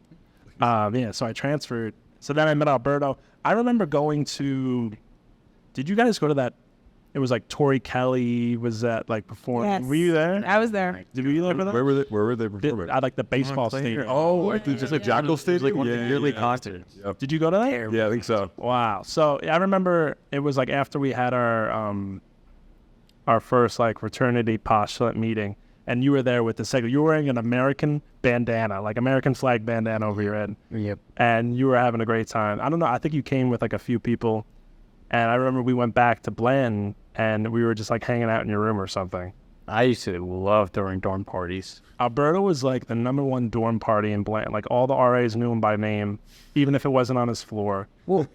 So I transferred. So then I met Alberto. I remember going to, did you guys go to that? It was like Tori Kelly was at like performing. Yes. Were you there? I was there. Did you look for that? Where were they performing? At like the baseball stadium. Just a Jackal Stadium? Like one of the yearly concerts. Yep. Did you go to that? Yeah, I think so. Wow. So I remember it was like after we had our first like fraternity postulant meeting, and you were there with the second. You were wearing an American bandana, like American flag bandana over your head. Yep. And you were having a great time. I don't know. I think you came with like a few people, and I remember we went back to Bland, and we were just like hanging out in your room or something. I used to love throwing dorm parties. Alberto was like the #1 dorm party in Bland. Like all the RAs knew him by name, even if it wasn't on his floor. Well,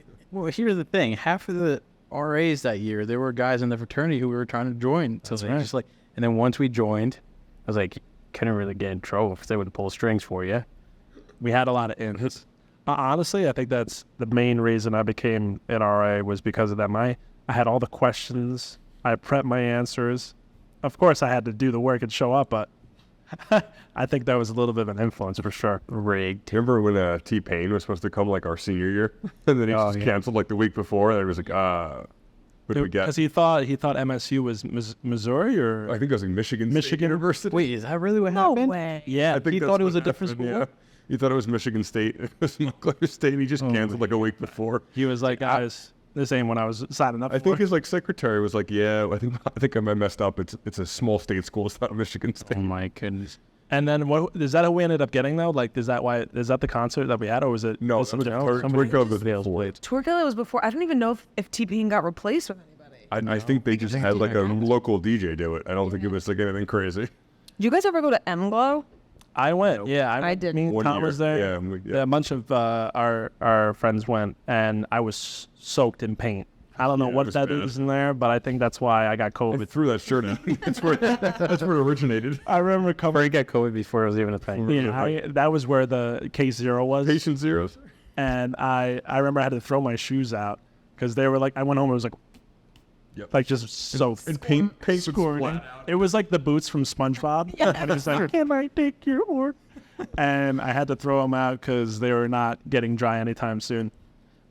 here's the thing. Half of the RAs that year, there were guys in the fraternity who we were trying to join. So they just like, and then once we joined, I was like, couldn't really get in trouble if they would pull strings for you. We had a lot of ins. Honestly, I think that's the main reason I became an RA was because of that. I had all the questions. I prepped my answers. Of course, I had to do the work and show up, but I think that was a little bit of an influence for sure. Rigged. Remember when T-Pain was supposed to come like our senior year, and then he just canceled like the week before, and it was like, what did we get? Because he thought MSU was Missouri or I think it was like Michigan State University. Wait, is that really what No happened? way. yeah. I think he that's thought it what was a different happened, school? Yeah. He thought it was Michigan State. It was Montclair State. He just canceled like a week before. He was like, guys, this ain't what I was signing up I for. think his like secretary was like, yeah, I think I messed up. It's a small state school. It's not Michigan State. Oh my goodness. And then what is that? Who we ended up getting though? Like, is that the concert that we had, or was it? No, was somebody else? Turco was Turkey was before. I don't even know if T-Pain got replaced with anybody. I think they just had like a local DJ do it. I don't think it was like anything crazy. Did you guys ever go to M-Glow? I went. Yeah, I did. Me and One Tom year. was there. Yeah. A bunch of our friends went, and I was soaked in paint. I don't know it what was that bad. is in there, but I think that's why I got I COVID. threw that shirt in. That's where it originated. I remember He got COVID before it was even a thing. Yeah, that was where the case 0 was. Patient zeros. And I remember I had to throw my shoes out because they were like, I went home and it was like, Yep. like just soaked. And paint would Scored. splat out. It was like the boots from SpongeBob. And it's like, can I take your order? And I had to throw them out because they were not getting dry anytime soon.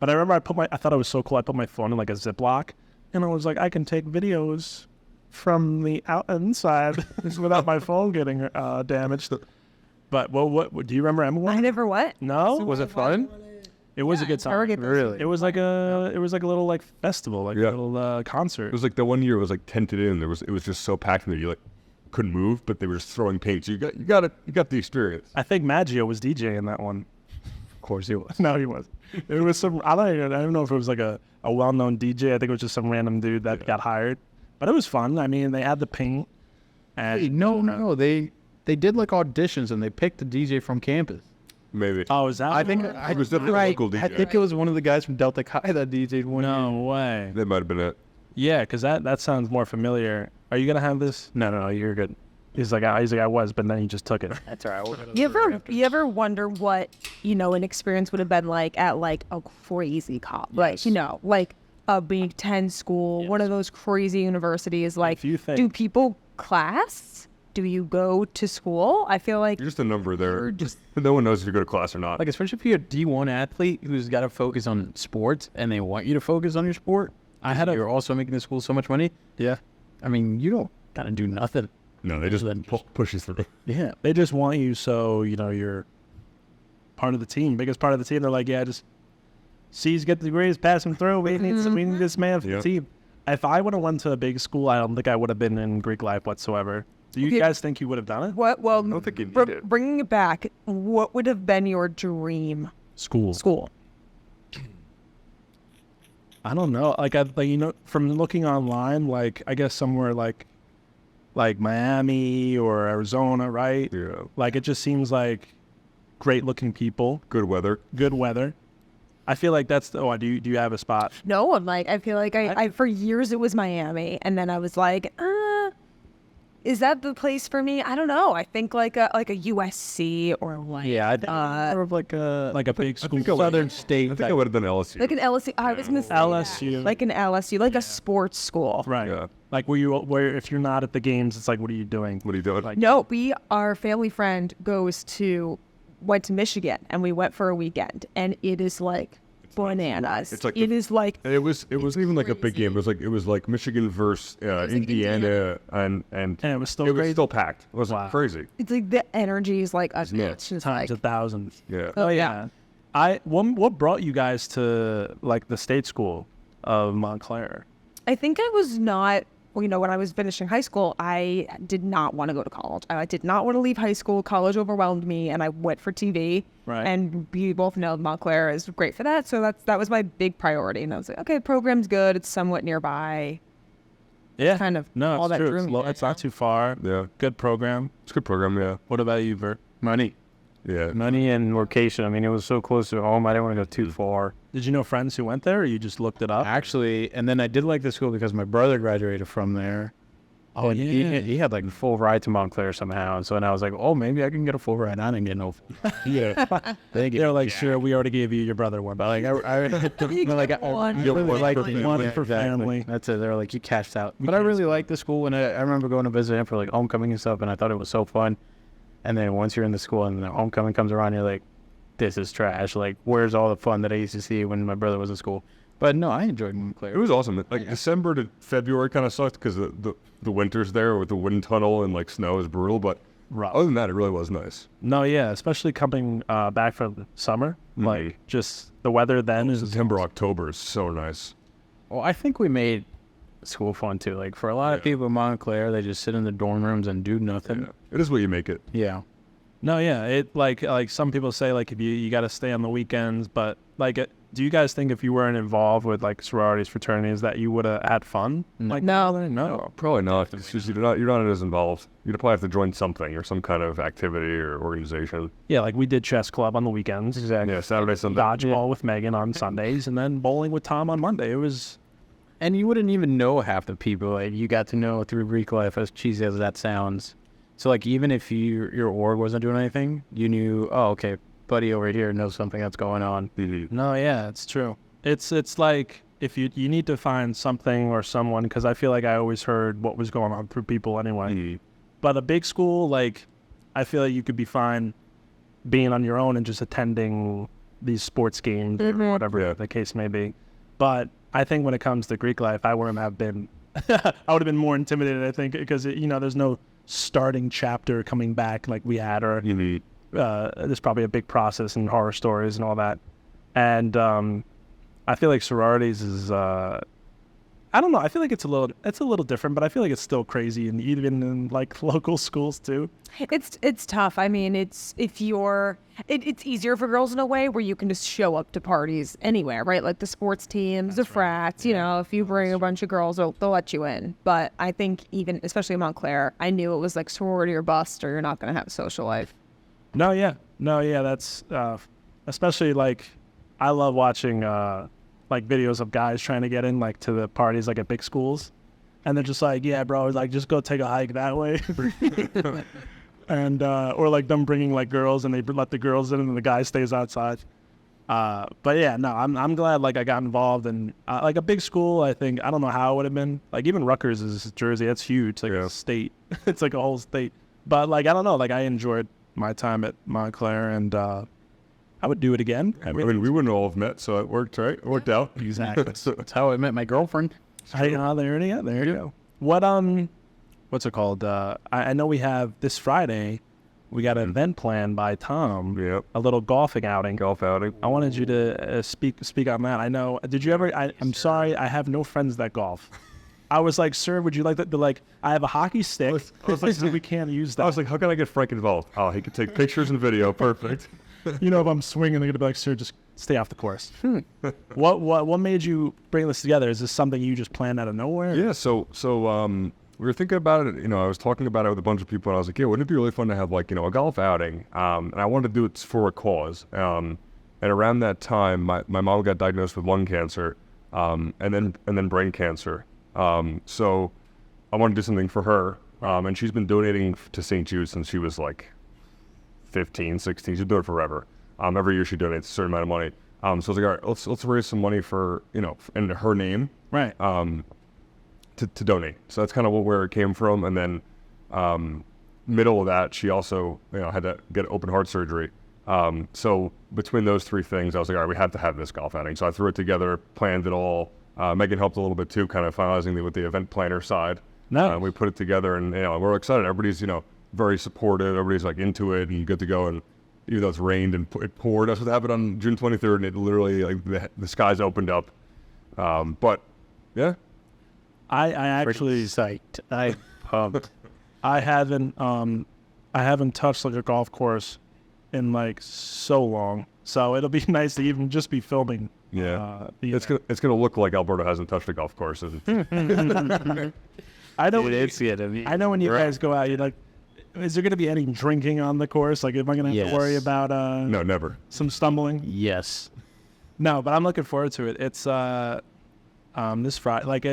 But I remember I thought it was so cool. I put my phone in like a Ziploc, and I was like, I can take videos from the inside without my phone getting damaged. But what do you remember, Emma? I never went. No, Was it fun? It was a good time. Target Really? It was like a little like festival, like Yeah. a little concert. It was like the one year it was like tented in. It was just so packed in there you like couldn't move, but they were just throwing paint. So you got the experience. I think Maggio was DJing that one. Of course he was. No, he was. It was some. I don't know if it was like a well-known DJ. I think it was just some random dude that got hired. But it was fun. I mean, they had the paint. And Hey, no. They did like auditions and they picked a DJ from campus. Maybe. oh, is that? I think what- It was definitely a right. local DJ. I think it was one of the guys from Delta Chi that DJ'd one. No year. way. That might have been it. Yeah, because that sounds more familiar. Are you gonna have this? No, you're good. He's like I was, but then he just took it. That's all right. You ever wonder what, an experience would have been like at like a crazy college, like a Big Ten school, one of those crazy universities. Like, If you think- do people class? Do you go to school? I feel like You're just a number there. Just No one knows if you go to class or not. like, especially if you're a D1 athlete who's got to focus on sports and they want you to focus on your sport. You're also making the school so much money. Yeah. I mean, you don't gotta do nothing. No, they just Then- push you through. Yeah. They just want you so you're part of the team, biggest part of the team. They're like, yeah, just C's get the degrees, pass him through. We need this man for Yeah. the team. If I would have went to a big school, I don't think I would have been in Greek life whatsoever. Do you Okay. guys think you would have done it? what? Well, I don't think you need it. bringing it back, what would have been your dream School. school? I don't know. From looking online, like I guess somewhere like Miami or Arizona, right? Yeah. Like it just seems like great looking people, Good weather. good weather. I feel like that's do you have a spot? No, I'm like, I feel like I for years it was Miami, and then I was like, is that the place for me? I don't know. I think like a USC or like Yeah, I think more of like a Big school. think I would- southern state. I think I would have done LSU. like an LSU. I was gonna say LSU. that. Like an LSU, like a sports school. Right. Yeah. Like where if you're not at the games, it's like, what are you doing? What are you doing? Like- No, our family friend went to Michigan, and we went for a weekend, and it is like bananas. It's like it is like And it wasn't even like a big game. It was like Michigan versus Indiana, and And it was still it was great. still packed. It was Wow. crazy. it's like the energy is like nuts. unmatched. It's Times like a thousand. Yeah. Oh, yeah. What brought you guys to like the state school of Montclair? I think I was not, when I was finishing high school, I did not want to go to college. I did not want to leave high school. College overwhelmed me, and I went for TV. Right. And we both know Montclair is great for that. So that was my big priority. And I was like, okay, program's good. It's somewhat nearby. Yeah. Kind of No, all it's that true. drew It's, me low, there. it's not too far. Yeah. Good program. It's a good program. Yeah. What about you, Bert? money. Yeah. Money and location. I mean, it was so close to home. I didn't want to go too far. Did you know friends who went there, or you just looked it up? Actually, and then I did like the school because my brother graduated from there. Oh, and yeah. he had like a full ride to Montclair somehow. And so then I was like, oh, maybe I can get a full ride. I didn't get no full ride. Yeah. They get They're like, sure, we already gave you your brother one. But like, I One. really like for family. One yeah, for exactly. family. That's it. They're like, you cashed out. But I really liked the school, and I remember going to visit him for like homecoming and stuff, and I thought it was so fun. And then once you're in the school and the homecoming comes around, you're like, this is trash. Like, where's all the fun that I used to see when my brother was in school? But no, I enjoyed Montclair. It was awesome. Like December to February kind of sucked because the winters there with the wind tunnel and like snow is brutal. But Rough. other than that, it really was nice. No, yeah, especially coming back from the summer. Like, just the weather then is September, October is so nice. Well, I think we made school fun too. Like, for a lot of people in Montclair, they just sit in the dorm rooms and do nothing. Yeah. It is what you make it. Yeah. No, yeah, it like some people say like if you got to stay on the weekends, but like do you guys think if you weren't involved with like sororities, fraternities, that you would have had fun? Like No. Probably not. It's just you're not as involved. You'd probably have to join something or some kind of activity or organization. Yeah, like we did chess club on the weekends, Exactly. Yeah, Saturday, Sunday. dodgeball with Megan on Sundays, and then bowling with Tom on Monday. It was And you wouldn't even know half the people. Like, you got to know through Greek life, as cheesy as that sounds. So, like, even if your org wasn't doing anything, you knew, oh, okay, buddy over here knows something that's going on. no, yeah, it's true. It's like if you need to find something or someone, because I feel like I always heard what was going on through people anyway. But a big school, like I feel like you could be fine being on your own and just attending these sports games or whatever the case may be. But I think when it comes to Greek life, I wouldn't have been. I would have been more intimidated, I think, because there's no starting chapter coming back like we had, or there's probably a big process and horror stories and all that. And I feel like sororities is I don't know. I feel like it's a little different, but I feel like it's still crazy, and even in like local schools too. It's tough. I mean, it's easier for girls in a way where you can just show up to parties anywhere, right? Like the sports teams, the frats. You know, if you bring a bunch of girls, they'll let you in. But I think even, especially in Montclair, I knew it was like sorority or bust, or you're not going to have a social life. No, yeah, that's especially like I love watching like videos of guys trying to get in like to the parties like at big schools, and they're just like, yeah, bro, like just go take a hike that way. And or like them bringing like girls, and they let the girls in and the guy stays outside. But yeah, no, I'm glad like I got involved in like a big school. I think I don't know how it would have been, like even Rutgers is Jersey, that's huge, like a state. It's like a whole state. But like I don't know, like I enjoyed my time at Montclair, and I would do it again. I mean, we wouldn't all have met, so it worked, right? It worked out. Exactly. That's how I met my girlfriend. There you go. What's it called? I know we have this Friday. We got an event planned by Tom. Yep. A little golfing outing. Golf outing. I wanted you to speak on that. I know. Did you ever? I'm sorry. I have no friends that golf. I was like, sir, would you like that? They're like, I have a hockey stick. I was like, we can't use that. I was like, how can I get Frank involved? Oh, he could take pictures and video. Perfect. You know, if I'm swinging, they're gonna be like, sir, just stay off the course. What made you bring this together? Is this something you just planned out of nowhere? Yeah. So we were thinking about it. You know, I was talking about it with a bunch of people, and I was like, yeah, wouldn't it be really fun to have like, you know, a golf outing? And I wanted to do it for a cause. And around that time, my mom got diagnosed with lung cancer, and then brain cancer. So I wanted to do something for her. And she's been donating to St. Jude since she was like 15, 16. She's doing it forever. Every year she donates a certain amount of money. So I was like, all right, let's raise some money for, you know, in her name. Right. To donate. So that's kind of where it came from. And then middle of that, she also, you know, had to get open heart surgery. So between those three things, I was like, all right, we have to have this golf outing. So I threw it together, planned it all. Megan helped a little bit too, kind of finalizing it with the event planner side. No. We put it together, and, you know, we're excited. Everybody's, you know, very supportive. Everybody's like into it and good to go. And even though it's rained and it poured, that's what happened on June 23rd, and it literally, like, the skies opened up. But yeah. I actually Psyched. I pumped. I haven't touched like a golf course in like so long, so it'll be nice to even just be filming. Yeah, it's gonna look like Alberta hasn't touched a golf course. I know. I know when you guys go out, you're like, is there gonna be any drinking on the course? Like, am I gonna have to worry about No, never. some stumbling? Yes. No, but I'm looking forward to it. It's this Friday. Like,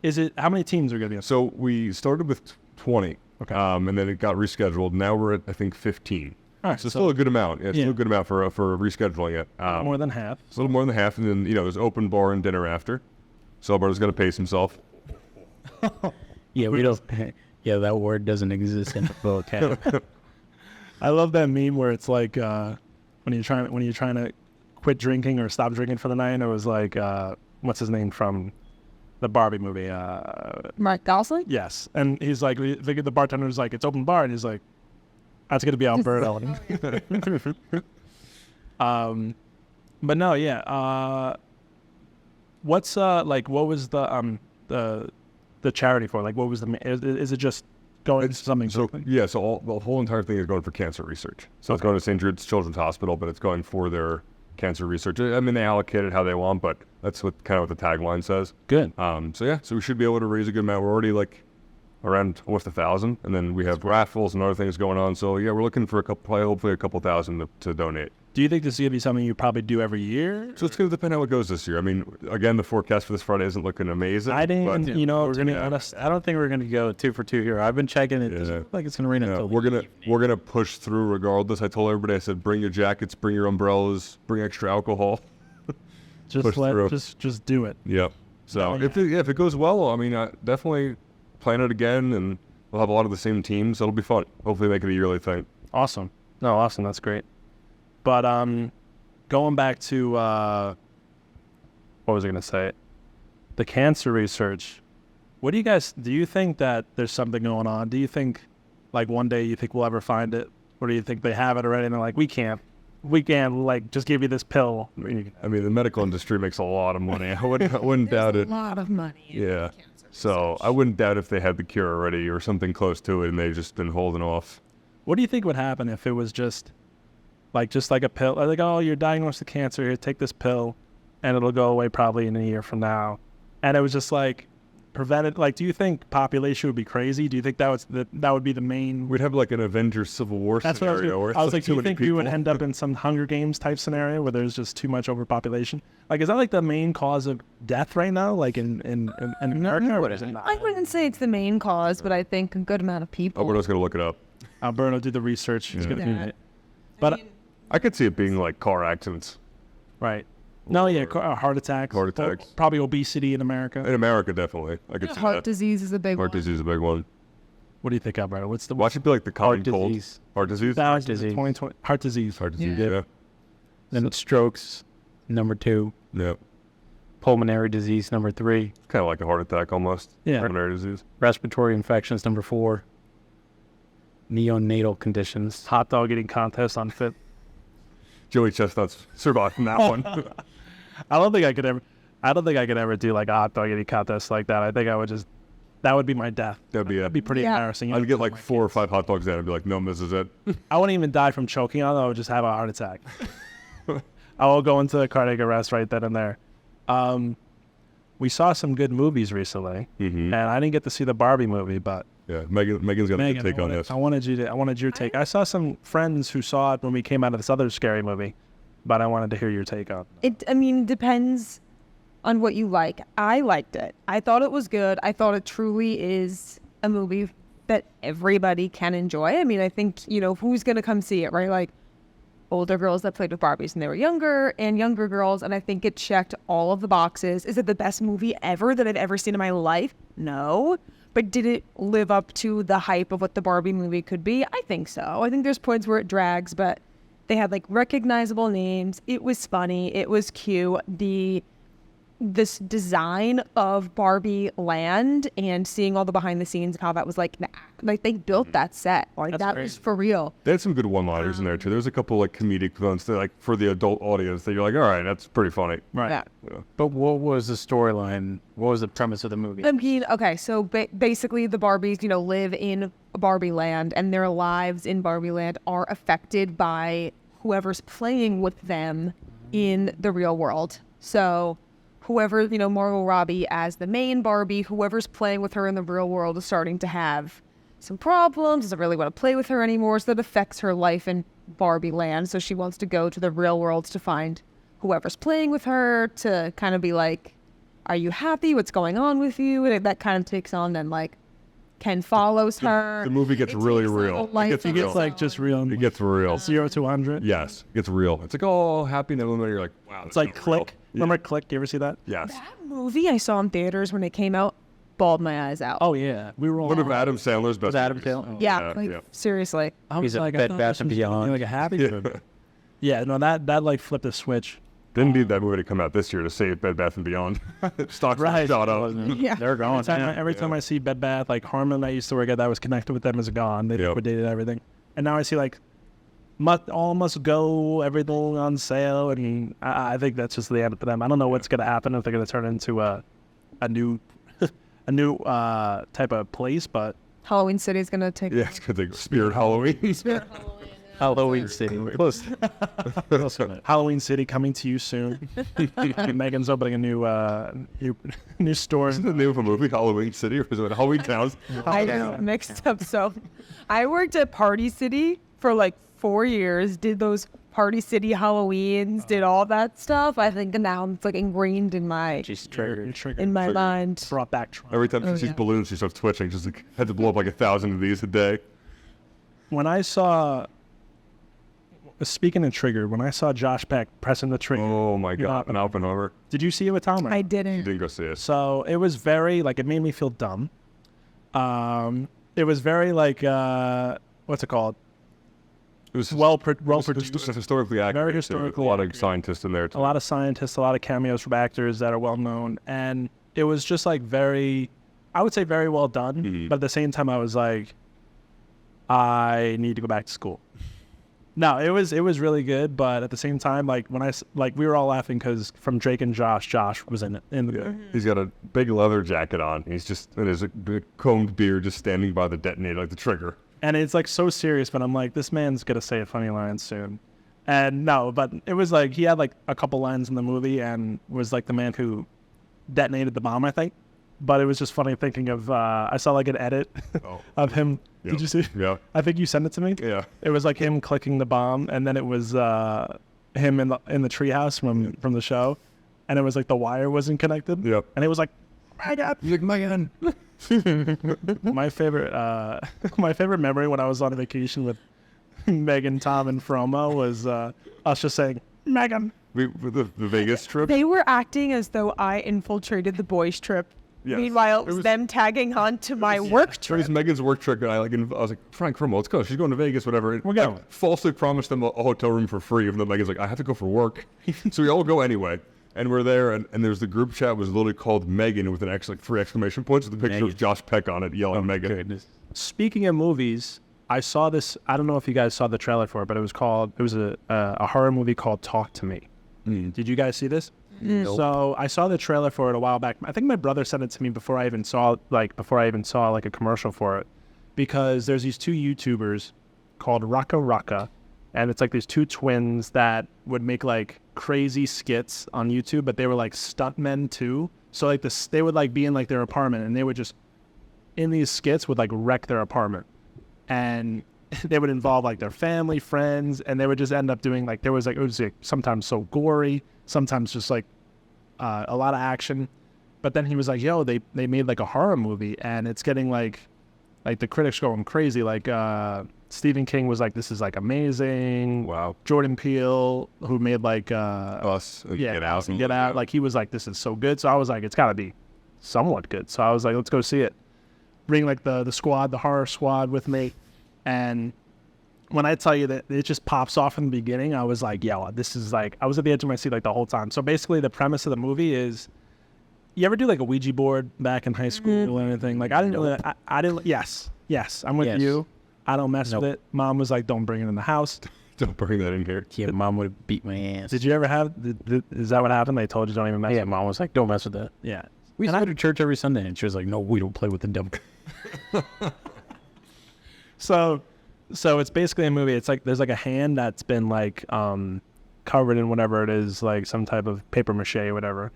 is it how many teams are gonna be on? So we started with 20. Okay. And then it got rescheduled. Now we're at, I think, 15. All right, So still a good amount. Yeah, it's still a good amount for rescheduling it. more than half. It's a little more than half, and then, you know, there's open bar and dinner after. So Alberta's got to pace himself. Yeah, we don't. Yeah, that word doesn't exist in the vocab. I love that meme where it's like when you're trying to quit drinking or stop drinking for the night. It was like what's his name from the Barbie movie? Mark Gosling? Yes, and he's like the bartender's like, it's open bar, and he's like, that's gonna be Alberta. But no, yeah. What's like? What was the charity for? Like, what was is it just going to something? So yeah, so the whole entire thing is going for cancer research. So it's going to St. Jude's Children's Hospital, but it's going for their cancer research. I mean, they allocate it how they want, but that's what the tagline says. Good. So yeah, so we should be able to raise a good amount. We're already like around almost 1,000, and then we have raffles and other things going on. So yeah, we're looking for hopefully a couple thousand to donate. Do you think this is gonna be something you probably do every year? So it's going to depend how it goes this year. I mean, again, the forecast for this Friday isn't looking amazing. I didn't, to be honest, I don't think we're gonna go 2 for 2 here. I've been checking it. It looks like it's gonna rain until we're gonna push through regardless. I told everybody, I said, bring your jackets, bring your umbrellas, bring extra alcohol. just do it. Yep. So if it goes well, I mean, definitely plan it again, and we'll have a lot of the same teams. It'll be fun. Hopefully, make it a yearly thing. Awesome. No, awesome. That's great. But going back to what was I gonna say? The cancer research. What do you think that there's something going on? Do you think like one day you think we'll ever find it, or do you think they have it already and they're like, we can't? we can like just give you this pill. I mean, the medical industry makes a lot of money. I wouldn't doubt it. A lot of money. in Yeah. cancer So research. I wouldn't doubt if they had the cure already or something close to it, and they've just been holding off. What do you think would happen if it was just like a pill? Like, oh, you're diagnosed with cancer. Here, take this pill, and it'll go away probably in a year from now. And it was just like prevented. Like, do you think population would be crazy? Do you think that would be the main? We'd have like an Avengers Civil War That's what I was. scenario. where I was it's like, do too you many think we would people. end up in some Hunger Games type scenario where there's just too much overpopulation? Like, is that like the main cause of death right now? Like in America, or is it not? I wouldn't say it's the main cause, but I think a good amount of people. Alberto's gonna look it up. Alberto did the research. He's Yeah. gonna Yeah. do it. But I could see it being like car accidents right. No, yeah, Or heart attacks. heart attacks. Probably obesity in America. in America. Definitely, I could see Heart that. disease is a big Heart one. disease is a big one. What do you think, Alberto? What's the Watch it be like the common Heart cold. disease. Heart disease. Heart disease. 2020 heart disease. Heart disease. Yeah. Yeah. Then strokes, number 2. Yeah. Pulmonary disease, number 3. Kind of like a heart attack almost. Yeah. Pulmonary disease. Respiratory infections, number 4. Neonatal conditions. Hot dog eating contest on fit. Joey Chestnut's survived from that one. I don't think I could ever do like a hot dog eating contest like that. I think I would just. That would be my death. That'd be That'd be pretty Yeah. embarrassing. I'd get like 4 or 5 hot dogs in and be like, no, this is it. I wouldn't even die from choking on it. I would just have a heart attack. I will go into a cardiac arrest right then and there. We saw some good movies recently, Mm-hmm. and I didn't get to see the Barbie movie, but Yeah. Megan's got a Megan, good take on this. I wanted your take. I saw some friends who saw it when we came out of this other scary movie, but I wanted to hear your take on it. I mean, depends on what you like. I liked it. I thought it was good. I thought it truly is a movie that everybody can enjoy. I mean, I think, who's going to come see it, right? Like older girls that played with Barbies when they were younger and younger girls. And I think it checked all of the boxes. Is it the best movie ever that I've ever seen in my life? No. But did it live up to the hype of what the Barbie movie could be? I think so. I think there's points where it drags, but they had like recognizable names. It was funny. It was cute. This design of Barbie land and seeing all the behind the scenes and how that was like they built that set. Like That's that great. was for real. They had some good one-liners in there too. There's a couple like comedic ones that like for the adult audience that you're like, all right, that's pretty funny. Right. Yeah. But what was the storyline? What was the premise of the movie? I mean, okay, so basically the Barbies, live in Barbie land and their lives in Barbie land are affected by whoever's playing with them in the real world. So whoever, Margot Robbie as the main Barbie, whoever's playing with her in the real world is starting to have some problems, doesn't really want to play with her anymore, so that affects her life in Barbie land. So she wants to go to the real world to find whoever's playing with her to kind of be like, are you happy? What's going on with you? And that kind of takes on then like Ken follows her. The movie gets It really takes on a real. life It gets of He real. gets like just real. It gets real. 0 to 100. Yes, it gets real. It's like, oh, happy, and then you're like, wow. It's like Click. Remember Click? You ever see that? Yes. That movie I saw in theaters when it came out, bawled my eyes out. Oh yeah, we were all. One of Adam Sandler's best. Was Adam movies. Sandler? yeah, seriously. I He's a I Bed thought Bath this and was Beyond. like a happy Yeah. movie. Yeah, no, that like flipped a switch. Didn't need that movie to come out this year to save Bed Bath and Beyond. Stocks Right. shot up. Yeah. They're going. Every time I see Bed Bath, like Harmon, I used to work at, that was connected with them, is gone. They Yep. liquidated everything, and now I see like all must go, everything on sale, and I think that's just the end for them. I don't know what's gonna happen, if they're gonna turn into a new a new type of place, but Halloween City is gonna take. Yeah, it's good thing. Spirit Halloween. Halloween City. Close. Halloween City coming to you soon. Megan's opening a new store. Isn't the name of a movie Halloween City or is it Halloween Towns? I know, mixed up. So, I worked at Party City for like 4 years. Did those Party City Halloweens, did all that stuff. I think now it's like ingrained in my She's You're triggered. triggered. in my mind. Brought back trauma. Every time she Oh, sees yeah. balloons, she starts twitching. She's like, had to blow up like 1,000 of these a day. When I saw, speaking of trigger, when I saw Josh Peck pressing the trigger, Oh my You're God, an Oppenheimer. did you see it with Tom? I You didn't. didn't go see it. So it was very like, it made me feel dumb. It was very like what's it called? It was Well it was produced. historically accurate. Very too. historically A lot of accurate. scientists in there. Too. A lot of scientists, a lot of cameos from actors that are well known, and it was just like very, I would say very well done. Mhm. But at the same time, I was like, I need to go back to school. No, it was really good, but at the same time, like when we were all laughing because from Drake and Josh was in it. He's got a big leather jacket on. He's just and there's a big combed beard, just standing by the detonator, like the trigger. And it's like so serious, but I'm like, this man's gonna say a funny line soon. And no, but it was like he had like a couple lines in the movie and was like the man who detonated the bomb, I think. But it was just funny thinking of I saw like an edit of him. Yep. Did you see? Yeah. I think you sent it to me. Yeah. It was like him clicking the bomb, and then it was him in the treehouse from the show, and it was like the wire wasn't connected. Yep. And it was like, my God. He's like, man. my favorite memory when I was on vacation with Megan, Tom, and Fromo was us just saying, Megan. The Vegas trip. They were acting as though I infiltrated the boys' trip. Yes. Meanwhile, it was them tagging on to my work It trip. was Megan's work trip, and I was like, Frank Fromo, let's go. She's going to Vegas, whatever. We're going. I falsely promised them a hotel room for free, even though Megan's like, I have to go for work. So we all go anyway. And we're there, and there's the group chat was literally called Megan with an 3 exclamation points with a picture of Josh Peck on it, yelling Megan. Goodness. Speaking of movies, I saw this. I don't know if you guys saw the trailer for it, but it was a horror movie called Talk to Me. Did you guys see this? Nope. So I saw the trailer for it a while back. I think my brother sent it to me before I even saw like a commercial for it, because there's these two YouTubers called Raka Raka, and it's like these two twins that would make like crazy skits on YouTube, but they were like stuntmen too. So like they would like be in like their apartment, and they would just in these skits would like wreck their apartment, and they would involve like their family, friends, and they would just end up doing like it was like sometimes so gory, sometimes just like a lot of action. But then he was like, yo, they made like a horror movie, and it's getting like the critics going crazy. Like Stephen King was like, this is like amazing. Wow. Jordan Peele, who made like Us. Get Out. Yeah. Like he was like, this is so good. So I was like, it's got to be somewhat good. So I was like, let's go see it. Bring like the squad, the horror squad with me. And when I tell you that it just pops off in the beginning, I was like, yeah, this is like, I was at the edge of my seat like the whole time. So basically the premise of the movie is, you ever do like a Ouija board back in high school or anything? Like I didn't really, I didn't, yes, I'm with Yes. you. I don't mess with it. Mom was like, don't bring it in the house. Don't bring that in here. Yeah, mom would beat my ass. Did you ever have, is that what happened? They told you don't even mess Yeah, with it? mom was like, don't mess with that. Yeah. We used to go to church every Sunday, and she was like, no, we don't play with the devil. So it's basically a movie. It's like there's like a hand that's been like covered in whatever it is, like some type of paper mache or whatever,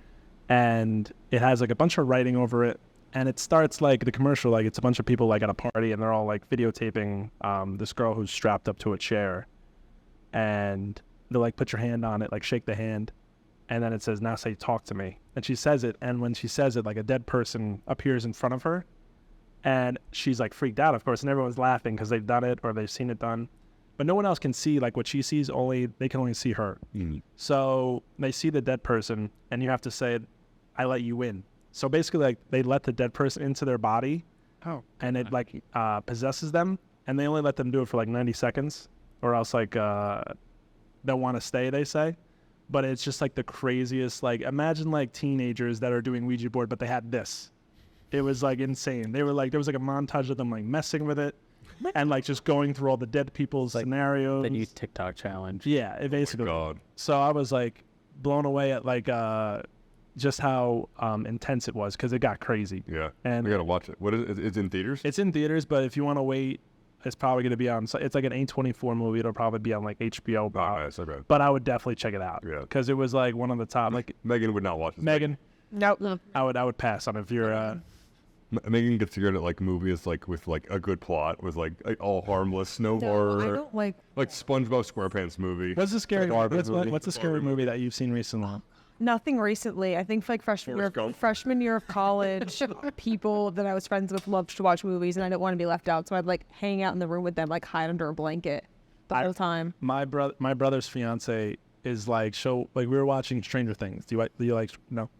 and it has like a bunch of writing over it. And it starts like the commercial, like it's a bunch of people like at a party, and they're all like videotaping this girl who's strapped up to a chair, and they're like, put your hand on it, like shake the hand, and then it says, now say talk to me, and she says it, and when she says it, like a dead person appears in front of her. And she's like freaked out, of course, and everyone's laughing because they've done it or they've seen it done. But no one else can see like what she sees, they can only see her. So they see the dead person, and you have to say, I let you in. So basically like they let the dead person into their body, and it like possesses them, and they only let them do it for like 90 seconds or else like they'll want to stay, they say. But it's just like the craziest, like imagine like teenagers that are doing Ouija board, but they had this. It was like insane. They were like, there was like a montage of them like messing with it and like just going through all the dead people's scenarios. The new TikTok challenge. Yeah, it basically. God. So I was like blown away at like just how intense it was because it got crazy. Yeah. And we got to watch it. What is it? It's in theaters? It's in theaters, but if you want to wait, it's probably going to be on. It's like an A24 movie. It'll probably be on like HBO. It's okay. But I would definitely check it out. Yeah. Because it was like one of the top. Like Megan would not watch this. Megan, Nope. I would pass on it if you're. Megan gets scared at like movies like with like a good plot, with like all harmless, no No, horror. I don't like. Like SpongeBob SquarePants movie. What's the scary? Barbie movie. What's the scary movie that you've seen recently? Nothing recently. I think like freshman year of college, people that I was friends with loved to watch movies, and I didn't want to be left out, so I'd like hang out in the room with them, like hide under a blanket the whole time. My brother's fiance is like we were watching Stranger Things. Do you like no?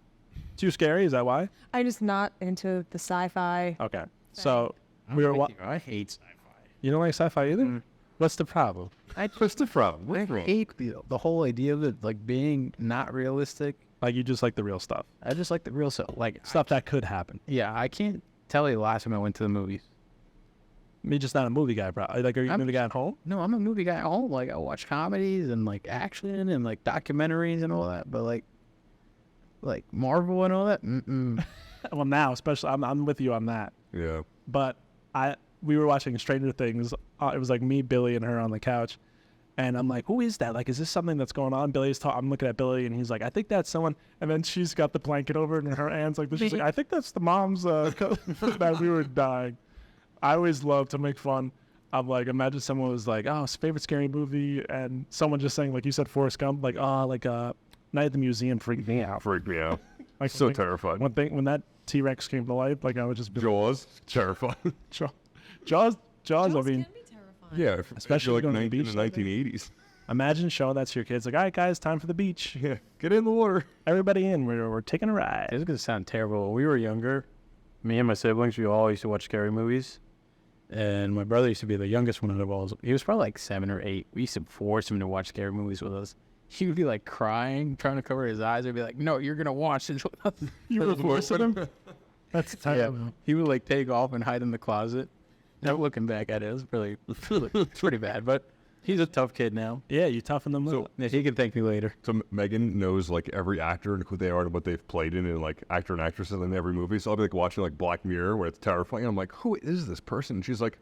Too scary? Is that why? I'm just not into the sci-fi. Okay. So we were. I hate sci-fi. You don't like sci-fi either? What's the problem? What's the problem? I hate the whole idea of it like being not realistic. Like you just like the real stuff, I just like the real stuff. Like stuff that could happen. yeah, I can't tell you the last time I went to the movies. Me just not a movie guy, probably. Like, are you a movie guy at home? No, I'm a movie guy at home. Like, I watch comedies and like action and like documentaries and all that. But like Marvel and all that. Well, now, especially, I'm with you on that. Yeah. But we were watching Stranger Things. It was like me, Billy, and her on the couch. And I'm like, who is that? Like, is this something that's going on? I'm looking at Billy, and he's like, I think that's someone. And then she's got the blanket over, and her hands like this. She's like, I think that's the mom's. That we were dying. I always love to make fun of, like, imagine someone was like, oh, favorite scary movie, and someone just saying, like you said, Forrest Gump, like, oh, like Night at the Museum freaked me out. Freaked me out. Like, So terrified. when that T-Rex came to life, like, I would just be Jaws, terrifying. Jaws. I mean, can be terrifying. Yeah, Especially like going to the in beach the like that. 1980s. imagine showing that to your kids. Like, all right, guys, time for the beach. Yeah, get in the water. Everybody in. We're taking a ride. This is gonna sound terrible. When we were younger, me and my siblings, we all used to watch scary movies. And my brother used to be the youngest one of the all. He was probably like 7 or 8. We used to force him to watch scary movies with us. He would be like crying, trying to cover his eyes. I'd be like, "No, you're gonna watch this with us." You were forcing them? That's Yeah, he would like take off and hide in the closet. Now looking back at it, it's pretty bad. But he's a tough kid now. Yeah, you toughen them So- up. Yeah, he can thank me later. So Megan knows like every actor and who they are and what they've played in, and like actor and actresses in every movie. So I'll be like watching like Black Mirror where it's terrifying. I'm like, who is this person? And she's like,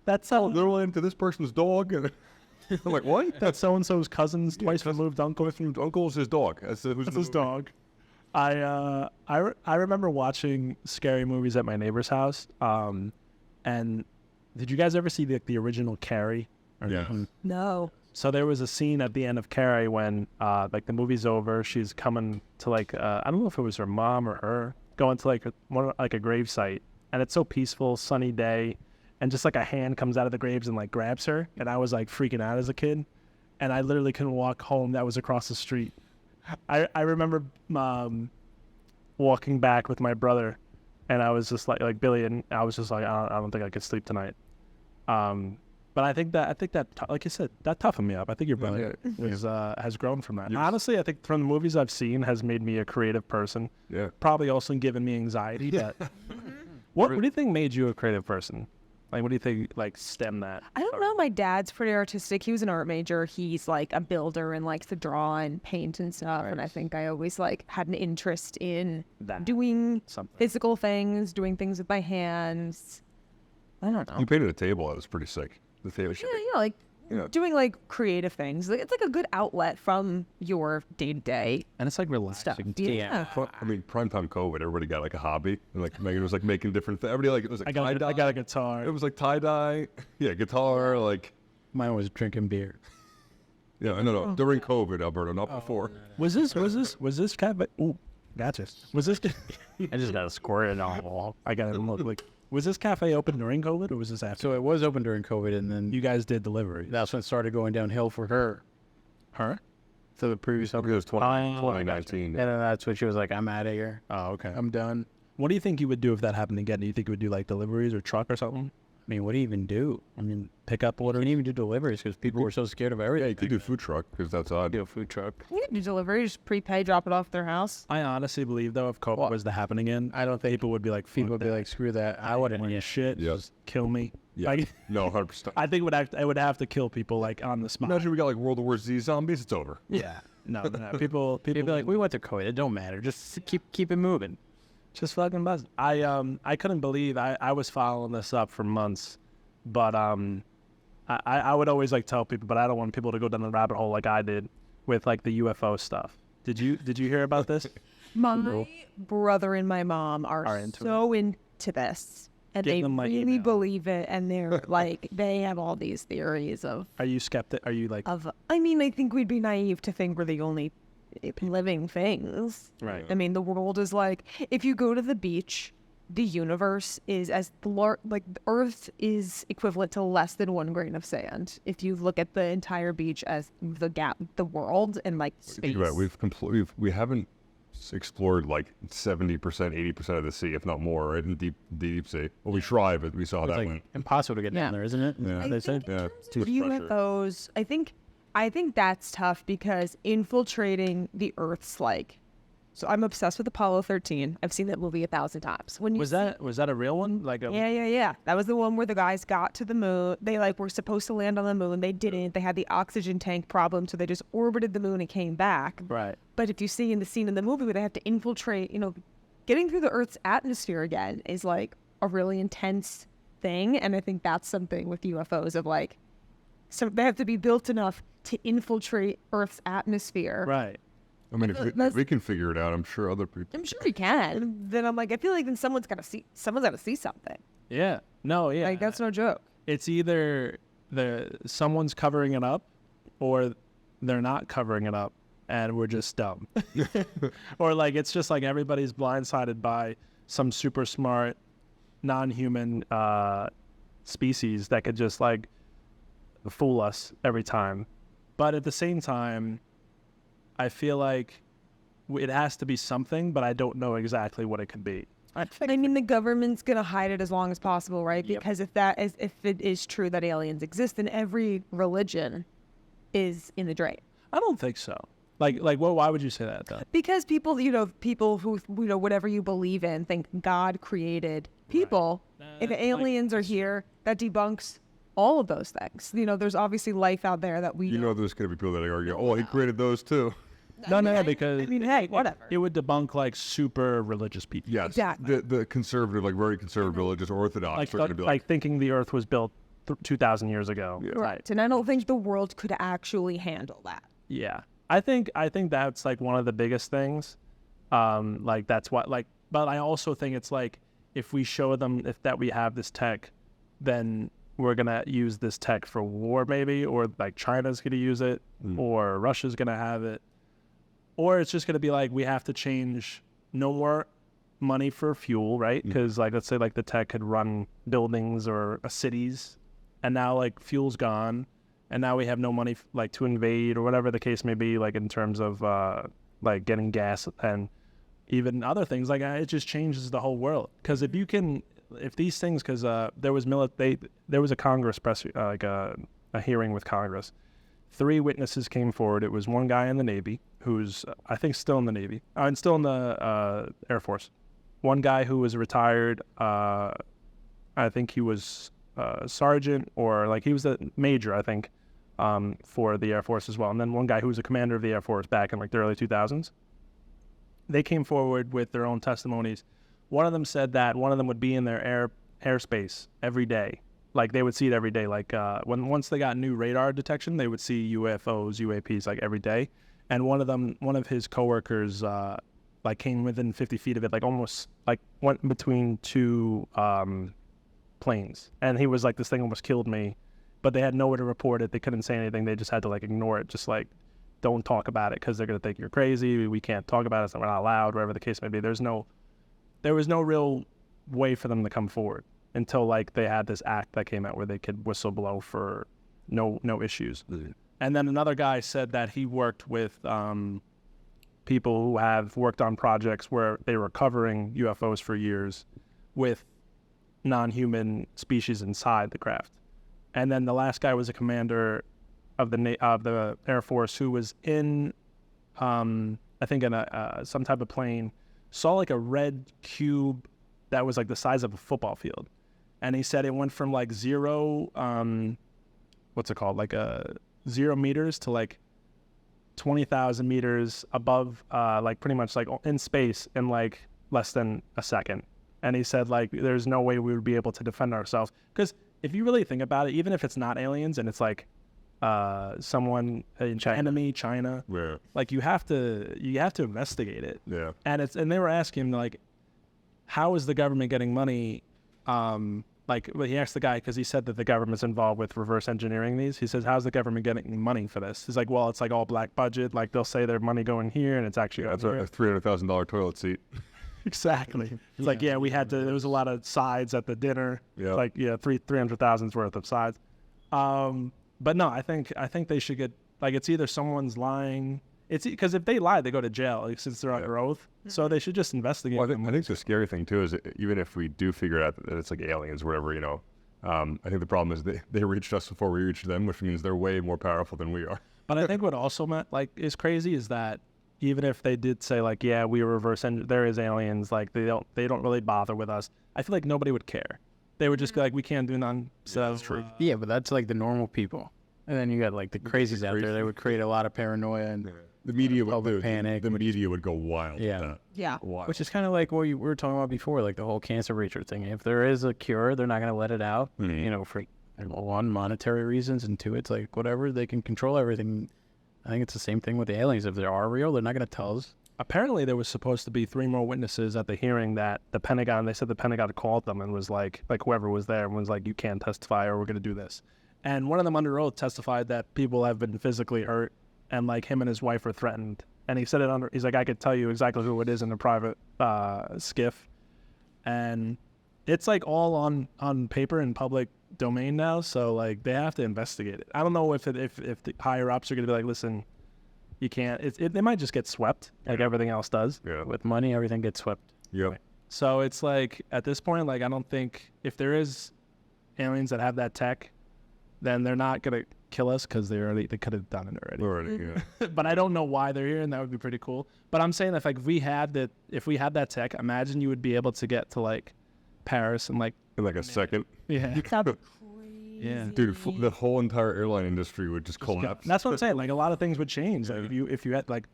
That's how. they're related to this person's dog. And I'm like, what? That's so and so's cousin's twice removed uncle. Uncle's his dog. That's That's his dog. I remember watching scary movies at my neighbor's house. And did you guys ever see the original Carrie? Yeah. No. So there was a scene at the end of Carrie when like the movie's over, she's coming to like I don't know if it was her mom or her going to like a grave site, and it's so peaceful, sunny day, and just like a hand comes out of the graves and like grabs her, and I was like freaking out as a kid, and I literally couldn't walk home. That was across the street. I remember walking back with my brother, and I was just like Billy, and I was just like I don't think I could sleep tonight. But I think that like you said, that toughened me up. I think your brother has grown from that. Yes. Honestly, I think from the movies I've seen has made me a creative person. Yeah. Probably also given me anxiety. But what do you think made you a creative person? Like, what do you think like stemmed that? I don't know. My dad's pretty artistic. He was an art major. He's like a builder and likes to draw and paint and stuff. And I think I always like had an interest in That. doing Something. physical things, doing things with my hands. I don't know. You painted a table. That was pretty sick. The table. Yeah, like Yeah. doing like creative things. Like, it's like a good outlet from your day to day And it's like stuff. relaxing. Yeah. I mean, primetime COVID, everybody got like a hobby, and like Megan was like making different things. Everybody like it was like I got tie-dye. a guitar. It was like tie dye, yeah, guitar, like Mine was drinking beer. yeah. No. During COVID, Alberto, not before. Was this cafe? Ooh, gotcha. Was this? I just got to squirt it on the wall. I got to look. Like, was this cafe open during COVID or was this after? So it was open during COVID, and then You guys did delivery. that's when it started going downhill for her. Her? So the previous I think it was 2019. And then that's when she was like, I'm out of here. Oh, okay. I'm done. What do you think you would do if that happened again? Do you think you would do like deliveries or truck or something? I mean, what do you even do? I mean, pick up You orders. didn't even do deliveries because people were so scared of Yeah, everything. you could do food truck because that's odd. do a food truck. You can do deliveries, prepay, drop it off at their house. I honestly believe though, if COVID Well, was to happen again, I don't think people would be like, people would be "Fuck like, screw that. that. I wouldn't. want shit. Yeah. Just kill me. Yeah. Like, No, 100%. I think it would have to kill people like on the spot. Imagine we got like World War Z zombies. It's over. Yeah. No. People They'd be like, we went to COVID. It don't matter. Just keep it moving. just fucking buzz. I couldn't believe I was following this up for months, but I would always like tell people, but I don't want people to go down the rabbit hole like I did with like the UFO stuff. Did you hear about this? My brother and my mom Are are into so into this. And Give they them my really email. believe it. And they're like, they have all these theories Are you skeptic? Are you like I mean, I think we'd be naive to think we're the only living things. right? I mean, the world is like, if you go to the beach, the universe is like the Earth is equivalent to less than 1 grain of sand. If you look at the entire beach as the world and like space. Right. We haven't explored like 70%, 80% of the sea, if not more, right? In deep sea. Well, we try, but we saw It's that like one. impossible to get Yeah. down there, isn't it? Yeah. They said. Yeah. Too much UFOs, I think that's tough because infiltrating the Earth's like So I'm obsessed with Apollo 13. I've seen that movie 1,000 times. When you Was that a real one? Like a Yeah. That was the one where the guys got to the moon. They like were supposed to land on the moon. They didn't. They had the oxygen tank problem, so they just orbited the moon and came back. right? But if you see in the scene in the movie where they have to infiltrate, getting through the Earth's atmosphere again is like a really intense thing. And I think that's something with UFOs of like, so they have to be built enough to infiltrate Earth's atmosphere. Right. I mean, if we can figure it out, I'm sure other people. I'm sure we can. Then I'm like, I feel like then someone's got to see something. Yeah. No. Yeah. Like that's no joke. It's either someone's covering it up, or they're not covering it up, and we're just dumb. Or like it's just like everybody's blindsided by some super smart, non-human species that could just like fool us every time. But at the same time, I feel like it has to be something, but I don't know exactly what it could be. I mean, the government's gonna hide it as long as possible, right? Yep. Because if it is true that aliens exist, then every religion is in the drain. I don't think so. Like, well, why would you say that though? Because people who whatever you believe in think God created people. If aliens are here, that debunks all of those things. There's obviously life out there that we There's going to be people that argue, oh, he created those too. No, because hey, whatever. it would debunk like super religious people. Yes. Exactly. The conservative, like very conservative religious Orthodox Like, are going to be like thinking the Earth was built 2,000 years ago. Yeah. Right. And I don't think the world could actually handle that. Yeah, I think that's like one of the biggest things. Like that's what like, but I also think it's like if we show them that we have this tech, then we're gonna use this tech for war maybe, or like China's gonna use it, or Russia's gonna have it, or it's just gonna be like we have to change no more money for fuel, right? Because like let's say like the tech could run buildings or cities, and now like fuel's gone. And now we have no money like to invade or whatever the case may be, like in terms of like getting gas and even other things. Like it just changes the whole world. Because if these things, because there was a Congress press like a hearing with Congress. 3 witnesses came forward. It was one guy in the Navy who's I think still in the Navy and still in the Air Force. One guy who was retired. I think he was sergeant or like he was a major, I think. For the Air Force as well. And then one guy who was a commander of the Air Force back in like the early 2000s. They came forward with their own testimonies. One of them said that one of them would be in their airspace every day. Like they would see it every day. Like once they got new radar detection, they would see UFOs, UAPs like every day. And one of his coworkers like came within 50 feet of it, like almost like went between 2 planes. And he was like, this thing almost killed me. But they had nowhere to report it. They couldn't say anything. They just had to like ignore it. Just like, don't talk about it because they're going to think you're crazy. We can't talk about it. So we're not allowed, whatever the case may be. There was no real way for them to come forward until like they had this act that came out where they could whistleblow for no issues. Mm-hmm. And then another guy said that he worked with people who have worked on projects where they were covering UFOs for years with non-human species inside the craft. And then the last guy was a commander of the Air Force who was in, I think in some type of plane, saw like a red cube that was like the size of a football field, and he said it went from like 0, what's it called, like 0 meters to like 20,000 meters above, like pretty much like in space in like less than a second. And he said like there's no way we would be able to defend ourselves because. If you really think about it, even if it's not aliens and it's like someone, enemy, China, Yeah. like you have to investigate it. Yeah. And they were asking him like, how is the government getting money? He asked the guy because he said that the government's involved with reverse engineering these. He says, how's the government getting money for this? He's like, well, it's like all black budget. Like they'll say their money going here and it's actually That's going a here. $300,000 toilet seat. Exactly. It's like, yeah, we had to, there was a lot of sides at the dinner. Yeah. Like, yeah, 300,000's worth of sides. But no, I think they should get, like, it's either someone's lying. It's because if they lie, they go to jail, like, since they're under oath. So they should just investigate. Well, I think the scary thing too is even if we do figure out that it's like aliens or whatever, I think the problem is they reached us before we reached them, which means they're way more powerful than we are. But I think what also is crazy is that even if they did say like, yeah, we reverse engineer, there is aliens, like they don't really bother with us. I feel like nobody would care. They would just be like, we can't do none. So that's true. Yeah, but that's like the normal people. And then you got like the crazies out there. They would create a lot of paranoia and The media would public panic. The media would go wild. Yeah. With that. Yeah. Wild. which is kind of like what we were talking about before, like the whole cancer research thing. If there is a cure, they're not going to let it out, Mhm. you know, for one, monetary reasons, and two, it's like whatever, they can control everything. I think it's the same thing with the aliens. If they are real, they're not going to tell us. apparently there was supposed to be 3 more witnesses at the hearing that the Pentagon, they said the Pentagon called them and was like whoever was there and was like, you can't testify or we're going to do this. And one of them under oath testified that people have been physically hurt and like him and his wife were threatened. And he said it under, he's like, I could tell you exactly who it is in a private skiff. And it's like all on paper in public domain now. So like they have to investigate it. I don't know if the higher ups are going to be like, listen, you can't, they might just get swept like everything else does. Yeah. With money, everything gets swept. Yep. So it's like at this point, like I don't think if there is aliens that have that tech, then they're not gonna kill us because they could have done it already. Yeah. But I don't know why they're here, and that would be pretty cool. But I'm saying if we had that tech, imagine you would be able to get to like Paris and like In like a second. yeah. That'd be crazy. Yeah. Dude, the whole entire airline industry would just collapse. That's what I'm saying. Like a lot of things would change. Like if you had like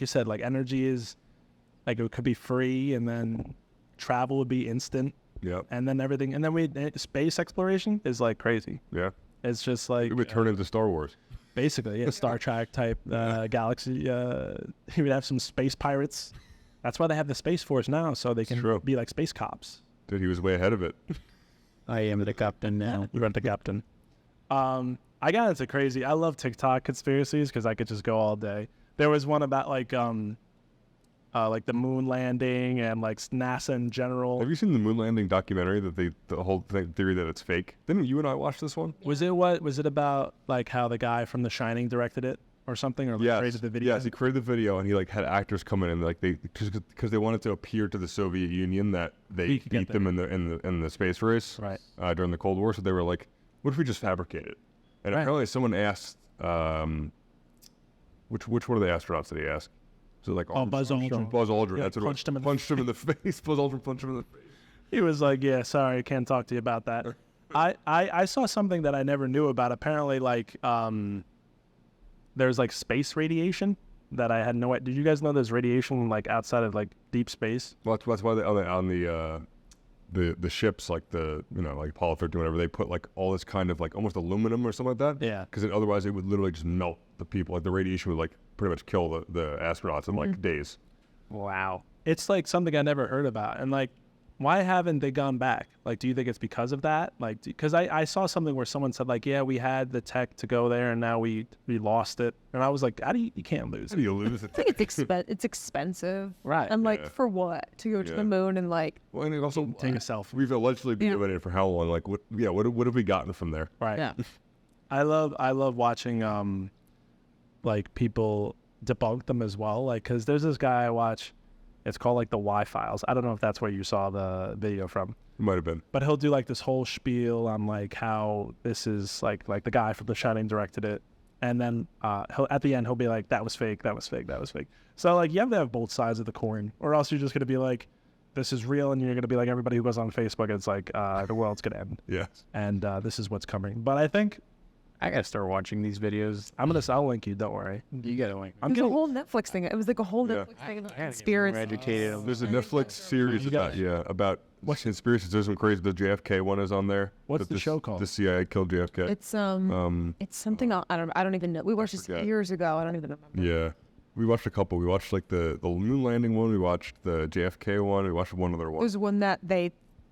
you said, like energy is like it could be free, and then travel would be instant, Yep. and then everything, and then space exploration is like crazy. Yeah. It's just like It would turn into Star Wars. basically a Star Trek type galaxy. You would have some space pirates. That's why they have the Space Force now, so they can True. be like space cops. Dude, he was way ahead of it. I am the captain now. You rent the captain. I got into crazy. I love TikTok conspiracies because I could just go all day. There was one about like the moon landing and like NASA in general. Have you seen the moon landing documentary that the whole theory that it's fake? Didn't you and I watch this one? Was it about like how the guy from The Shining directed it or something, or like, created the video? Yes, he created the video and he like had actors come in and like because they wanted to appear to the Soviet Union that they We could get beat them in the space race Right. During the Cold War. So they were like, what if we just fabricate it? And Right. apparently someone asked which one of the astronauts did he ask? So like Buzz Aldrin. Buzz Aldrin. Yeah, That's what it was. punched him in the Punched him in the face. Buzz Aldrin punched him in the face. He was like, yeah, sorry, can't talk to you about that. I saw something that I never knew about. Apparently, like, there's like space radiation that I had no idea. Did you guys know there's radiation like outside of like deep space? Well, that's why on the ships, like like Apollo 13, whatever, they put like all this kind of like almost aluminum or something like that. Yeah. Because otherwise it would literally just melt the people. Like the radiation would like pretty much kill the astronauts in like days. Wow. It's like something I never heard about. And like, why haven't they gone back? Like, do you think it's because of that? Like, because I saw something where someone said like, yeah, we had the tech to go there and now we lost it. And I was like, how do you can't lose How it? do you lose it? I think it's expensive. Right. And like Yeah. for what? To go to Yeah. the moon and like Well, and it also Take a selfie. we've allegedly been Yeah. doing it for how long? Like what have we gotten from there? Right. yeah. I love watching like people debunk them as well, like because there's this guy I watch, it's called like the Y Files. I don't know if that's where you saw the video from, It might have been. but he'll do like this whole spiel on like how this is like the guy from The Shining directed it, and then at the end he'll be like, that was fake, that was fake, that was fake. So like you have to have both sides of the coin, or else you're just gonna be like, this is real, and you're gonna be like everybody who goes on Facebook, it's like the world's gonna end, Yes. and this is what's coming. But I think I gotta start watching these videos. I'll link you, don't worry. You gotta link. I'm It was a getting whole Netflix thing. It was like a whole Yeah. Netflix thing about I gotta get more conspiracy. educated. There's a Netflix series You got- about conspiracies. There's some crazy. The JFK one is on there. What's That the show called? The CIA killed JFK. It's it's something I don't even know. We watched this forget. years ago. I don't even remember. Yeah. We watched a couple. We watched like the moon landing one. We watched the JFK one. We watched one other It one. was one that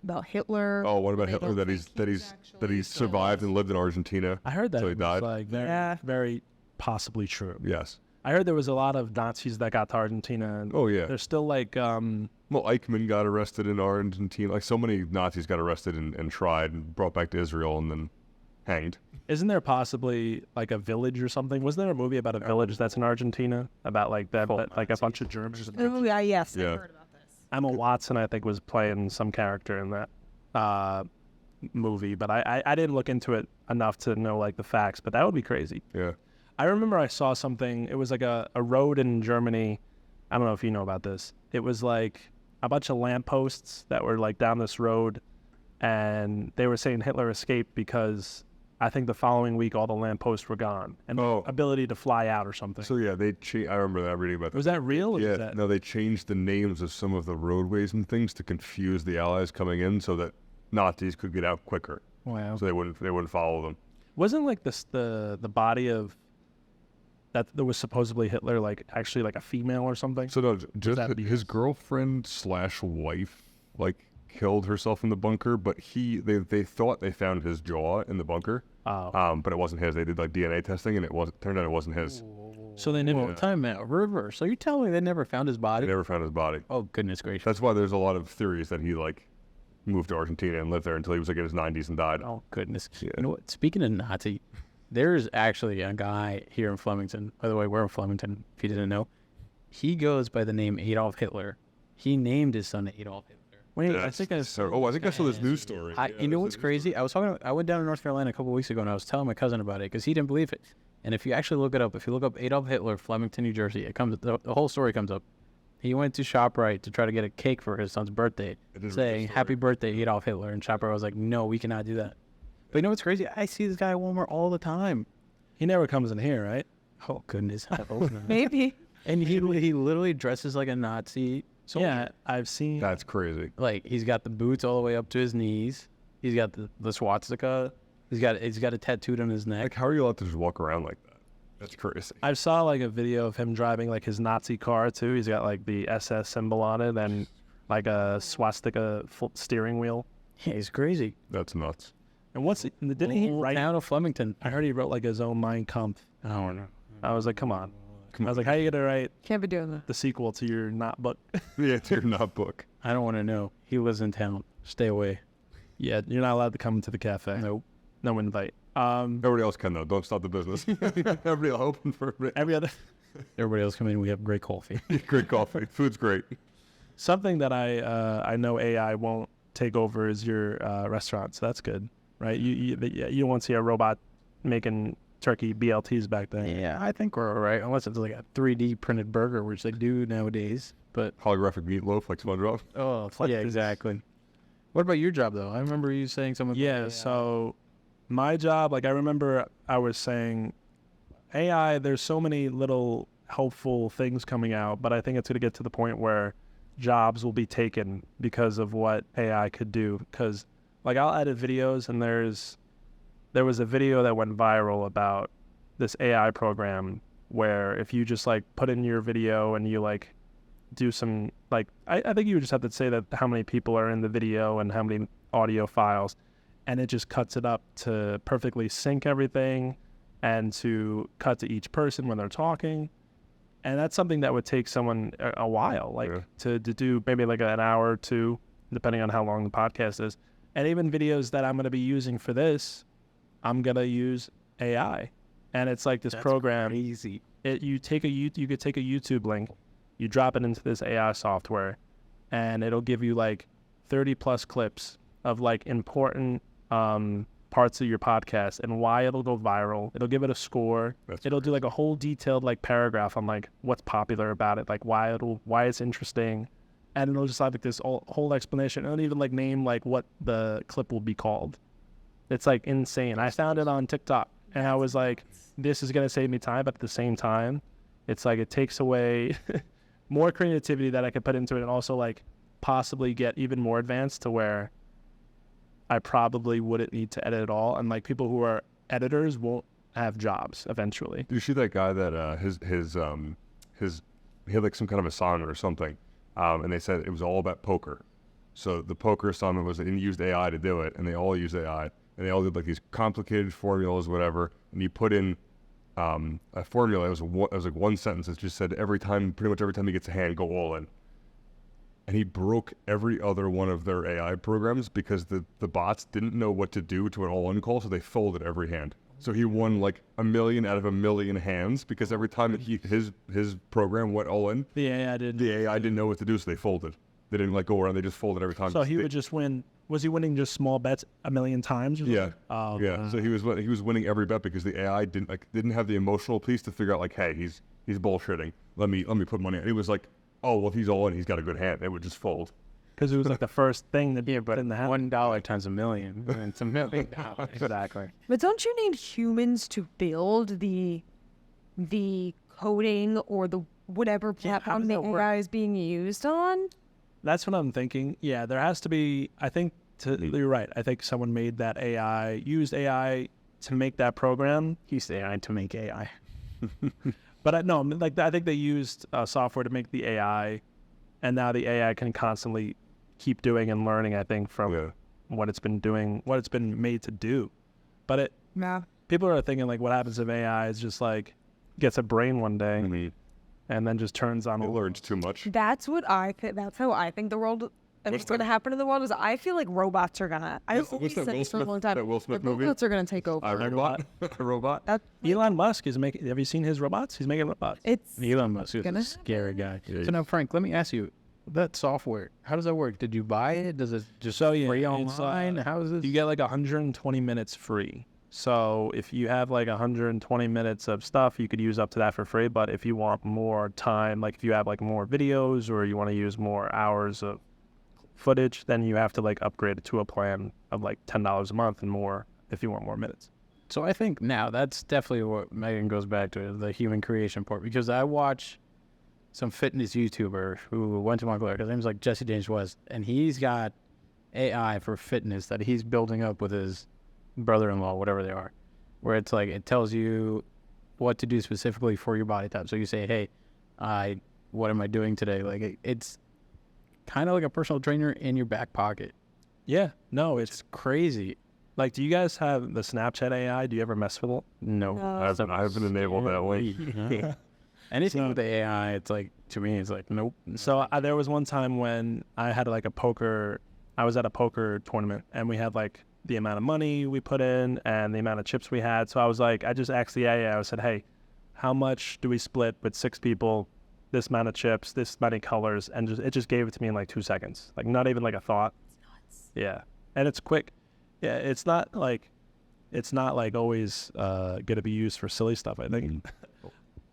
about Hitler. Oh, what about They Hitler? don't That think that he's survived and lived in Argentina. I heard that So he it was died. like very, Yeah. very possibly true. Yes. I heard there was a lot of Nazis that got to Argentina. And Oh yeah. There's still like, Well, Eichmann got arrested in Argentina. Like so many Nazis got arrested and tried and brought back to Israel and then hanged. isn't there possibly like a village or something? Was there a movie about a village that's in Argentina about like that, like a bunch of Germans? Oh, yeah, yes. Yeah. I heard about this. Emma Watson, I think, was playing some character in that movie, but I didn't look into it enough to know like the facts. But that would be crazy. Yeah. I remember I saw something. It was like a road in Germany I don't know if you know about this. It was like a bunch of lampposts that were like down this road, and they were saying Hitler escaped because I think the following week all the lampposts were gone and ability to fly out or something. So yeah, I remember that reading about that. Was that real? Or Yeah, was that... no, they changed the names of some of the roadways and things to confuse the Allies coming in, so that Nazis could get out quicker. Wow. So they wouldn't follow them. Wasn't like this the body of that was supposedly Hitler like actually like a female or something? So no, just that his girlfriend / wife like killed herself in the bunker, but they thought they found his jaw in the bunker. Oh. But it wasn't his. They did like DNA testing, and turned out it wasn't his. So they never. Well, time out. Reverse. So you're telling me they never found his body? They never found his body. Oh, goodness gracious. That's why there's a lot of theories that he like moved to Argentina and lived there until he was like in his 90s and died. Oh, goodness. Yeah. You know what? Speaking of Nazi, there's actually a guy here in Flemington. By the way, we're in Flemington, if you didn't know. He goes by the name Adolf Hitler. He named his son Adolf Hitler. Wait, I think I saw this news story. You know what's crazy? I went down to North Carolina a couple weeks ago, and I was telling my cousin about it because he didn't believe it. And if you actually look it up, if you look up Adolf Hitler, Flemington, New Jersey, it comes. The whole story comes up. He went to ShopRite to try to get a cake for his son's birthday, saying "Happy birthday, Adolf Hitler." And ShopRite was like, "No, we cannot do that." But you know what's crazy? I see this guy at Walmart all the time. He never comes in here, right? Oh goodness, I hope not. Maybe. And he literally dresses like a Nazi. So Yeah, I've seen. That's crazy. like he's got the boots all the way up to his knees. He's got the swastika. He's got it tattooed on his neck. Like, how are you allowed to just walk around like that? That's crazy. I saw like a video of him driving like his Nazi car too. He's got like the SS symbol on it and like a swastika steering wheel. Yeah, he's crazy. That's nuts. And didn't he write? Town of Flemington. I heard he wrote like his own Mein Kampf. I don't know. I was like, come on. I was like, how you gonna write Can't be doing that. the sequel to your not book? Yeah, to your notebook. I don't want to know. He lives in town. Stay away. Yeah, you're not allowed to come to the cafe. Nope. No invite. Everybody else can though. Don't stop the business. Everybody open for Every other Everybody else come in. We have great coffee. great coffee. Food's great. something that I know AI won't take over is your restaurant. So that's good, right? You won't see a robot making turkey BLTs back there. Yeah, I think we're all right. Unless it's like a 3D printed burger, which they do nowadays. But Holographic meatloaf like SpongeBob. oh, yeah, exactly. What about your job though? I remember you saying something. Yeah, about AI. so my job, like I remember I was saying AI, there's so many little helpful things coming out, but I think it's going to get to the point where jobs will be taken because of what AI could do. Because like I'll edit videos, and there was a video that went viral about this AI program where if you just like put in your video and you like do some like I think you just have to say that how many people are in the video and how many audio files, and it just cuts it up to perfectly sync everything and to cut to each person when they're talking. And that's something that would take someone a while, like to do maybe like an hour or two, depending on how long the podcast is. And even videos that I'm going to be using for this, I'm going to use AI. And it's like this program. Crazy. You could take a YouTube link, you drop it into this AI software, and it'll give you like 30 plus clips of like important parts of your podcast and why it'll go viral. It'll give it a score. It'll do like a whole detailed like paragraph on like what's popular about it, like why it's interesting, and it'll just have like this whole explanation. It'll even like name like what the clip will be called. It's like insane. I found it on TikTok, and I was like, this is gonna save me time, but at the same time, it's like it takes away more creativity that I could put into it, and also like possibly get even more advanced to where I probably wouldn't need to edit at all, and like people who are editors won't have jobs eventually. Do you see that guy that he had like some kind of assignment or something, and they said it was all about poker. So the poker assignment was they used AI to do it, and they all used AI, and they all did like these complicated formulas, whatever. And you put in a formula. It was like one sentence. It just said pretty much every time he gets a hand, go all in. And he broke every other one of their AI programs because the bots didn't know what to do to an all-in call, so they folded every hand. So he won like 1 million out of 1 million hands because every time his program went all in, The AI did. the AI didn't know what to do, so they folded. They didn't like go around; they just folded every time. So he would just win. Was he winning just small bets 1 million times? Or Yeah. something? Oh, Yeah. So he was winning every bet because the AI didn't have the emotional piece to figure out like, hey, he's bullshitting. Let me put money. It was like oh, well, if he's all in, he's got a good hand. It would just fold. Because it was like the first thing that Yeah, but in the house. $1 times a million. It's $1 million. Exactly. But don't you need humans to build the coding or the whatever platform the AI is being used on? That's what I'm thinking. Yeah, there has to be. I think you're right. I think someone made that AI, used AI to make that program. Used AI to make AI. But I think they used software to make the AI, and now the AI can constantly keep doing and learning. I think from what it's been doing, what it's been made to do. But people are thinking like, what happens if AI is just like gets a brain one day and then just turns on? It learns too much. That's what I think. That's how I think the world. What's going to happen in the world is I feel like robots are gonna. What's that Will Smith? That Will Smith movie? Robots are gonna take over. A robot. Elon Musk is making. Have you seen his robots? He's making robots. Elon Musk is a scary guy. So now, Frank, let me ask you, that software, how does that work? Did you buy it? Does it just free online? How is this? You get like 120 minutes free. So if you have like 120 minutes of stuff, you could use up to that for free. But if you want more time, like if you have like more videos or you want to use more hours of footage, then you have to like upgrade it to a plan of like $10 a month and more if you want more minutes. So I think now that's definitely what Megan goes back to, the human creation part, because I watch some fitness YouTuber who went to Montclair. His name's like Jesse James West, and he's got AI for fitness that he's building up with his brother-in-law, whatever they are, where it's like it tells you what to do specifically for your body type. So you say, hey, what am I doing today? Like it's kind of like a personal trainer in your back pocket. Yeah, no, it's crazy. Like, do you guys have the Snapchat AI? Do you ever mess with it? No. I haven't enabled that way. Anything with the AI, it's like, to me, it's like, nope. So there was one time when I had like I was at a poker tournament and we had like the amount of money we put in and the amount of chips we had. So I was like, I just asked the AI, I said, hey, how much do we split with 6 people? This amount of chips, this many colors, and it just gave it to me in like 2 seconds. Like not even like a thought. It's nuts. Yeah. And it's quick. Yeah, it's not like always gonna be used for silly stuff, I think.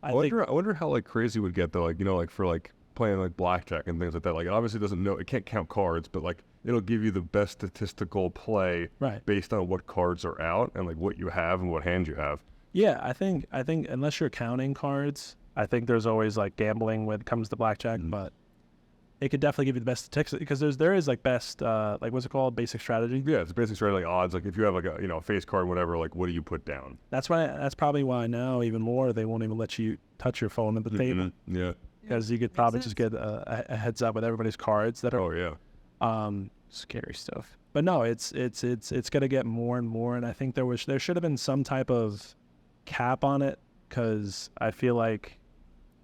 I wonder how like crazy it would get though, like, you know, like for like playing like blackjack and things like that. Like it obviously doesn't know, it can't count cards, but like it'll give you the best statistical play based on what cards are out and like what you have and what hand you have. Yeah, I think unless you're counting cards, I think there's always like gambling when it comes to blackjack, but it could definitely give you the best statistics because there is like best like what's it called, basic strategy. Yeah, it's a basic strategy, like odds. Like if you have like a face card, whatever, like what do you put down? That's probably why now even more they won't even let you touch your phone at the table. Yeah, because you could probably just get a heads up with everybody's cards that are. Scary stuff. But no, it's gonna get more and more, and I think there should have been some type of cap on it because I feel like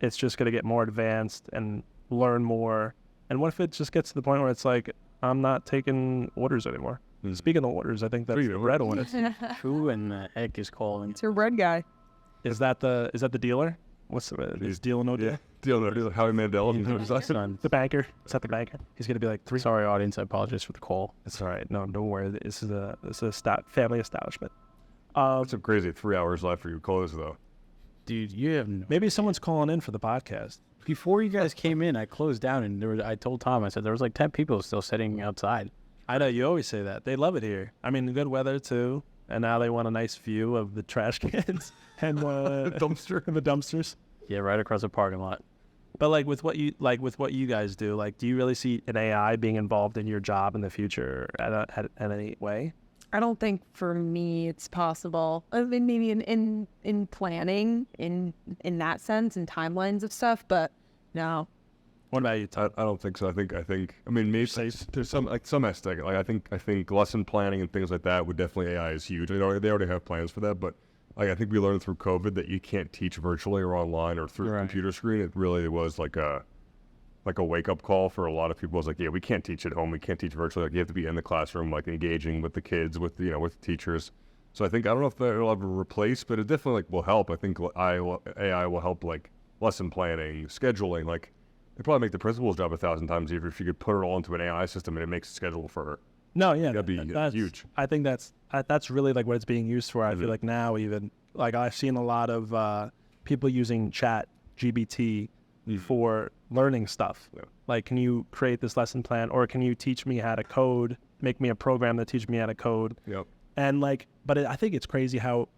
it's just gonna get more advanced and learn more. And what if it just gets to the point where it's like, I'm not taking orders anymore? Speaking of orders, I think that's the red one. Who in the heck is calling? It's your red guy. Is that the dealer? What's is Deal or No Deal? Yeah, Deal or No Deal. Howie Mandel. The banker. Is that the banker? He's gonna be like 3. Sorry, audience. I apologize for the call. It's all right. No, don't worry. This is a family establishment. It's so crazy. 3 hours left for you close though. Dude, you have maybe someone's calling in for the podcast. Before you guys came in, I closed down and I told Tom, I said there was like 10 people still sitting outside. I know, you always say that. They love it here. I mean, good weather too, and now they want a nice view of the trash cans and the dumpsters. Yeah, right across the parking lot. But with what you guys do, like, do you really see an AI being involved in your job in the future at any way? I don't think for me it's possible. I mean, maybe in planning, in that sense, in timelines of stuff, but no. What about you, Todd? I don't think so. I mean, maybe there's some aspect. Like I think lesson planning and things like that would definitely, AI is huge. They already have plans for that, but like I think we learned through COVID that you can't teach virtually or online or through a computer screen. It really was like a wake up call for a lot of people. It's like, yeah, we can't teach at home. We can't teach virtually. Like you have to be in the classroom, like engaging with the kids, with the teachers. So I don't know if it'll ever replace, but it definitely will help. I think AI will help like lesson planning, scheduling. Like it'd probably make the principal's job 1,000 times easier if you could put it all into an AI system and it makes a schedule for her. No, yeah, that'd be huge. I think that's really like what it's being used for. I feel like now even like I've seen a lot of people using Chat GBT for learning stuff. Yeah. Like, can you create this lesson plan, or can you teach me how to code, make me a program that teaches me how to code? Yep. And like, but I think it's crazy how,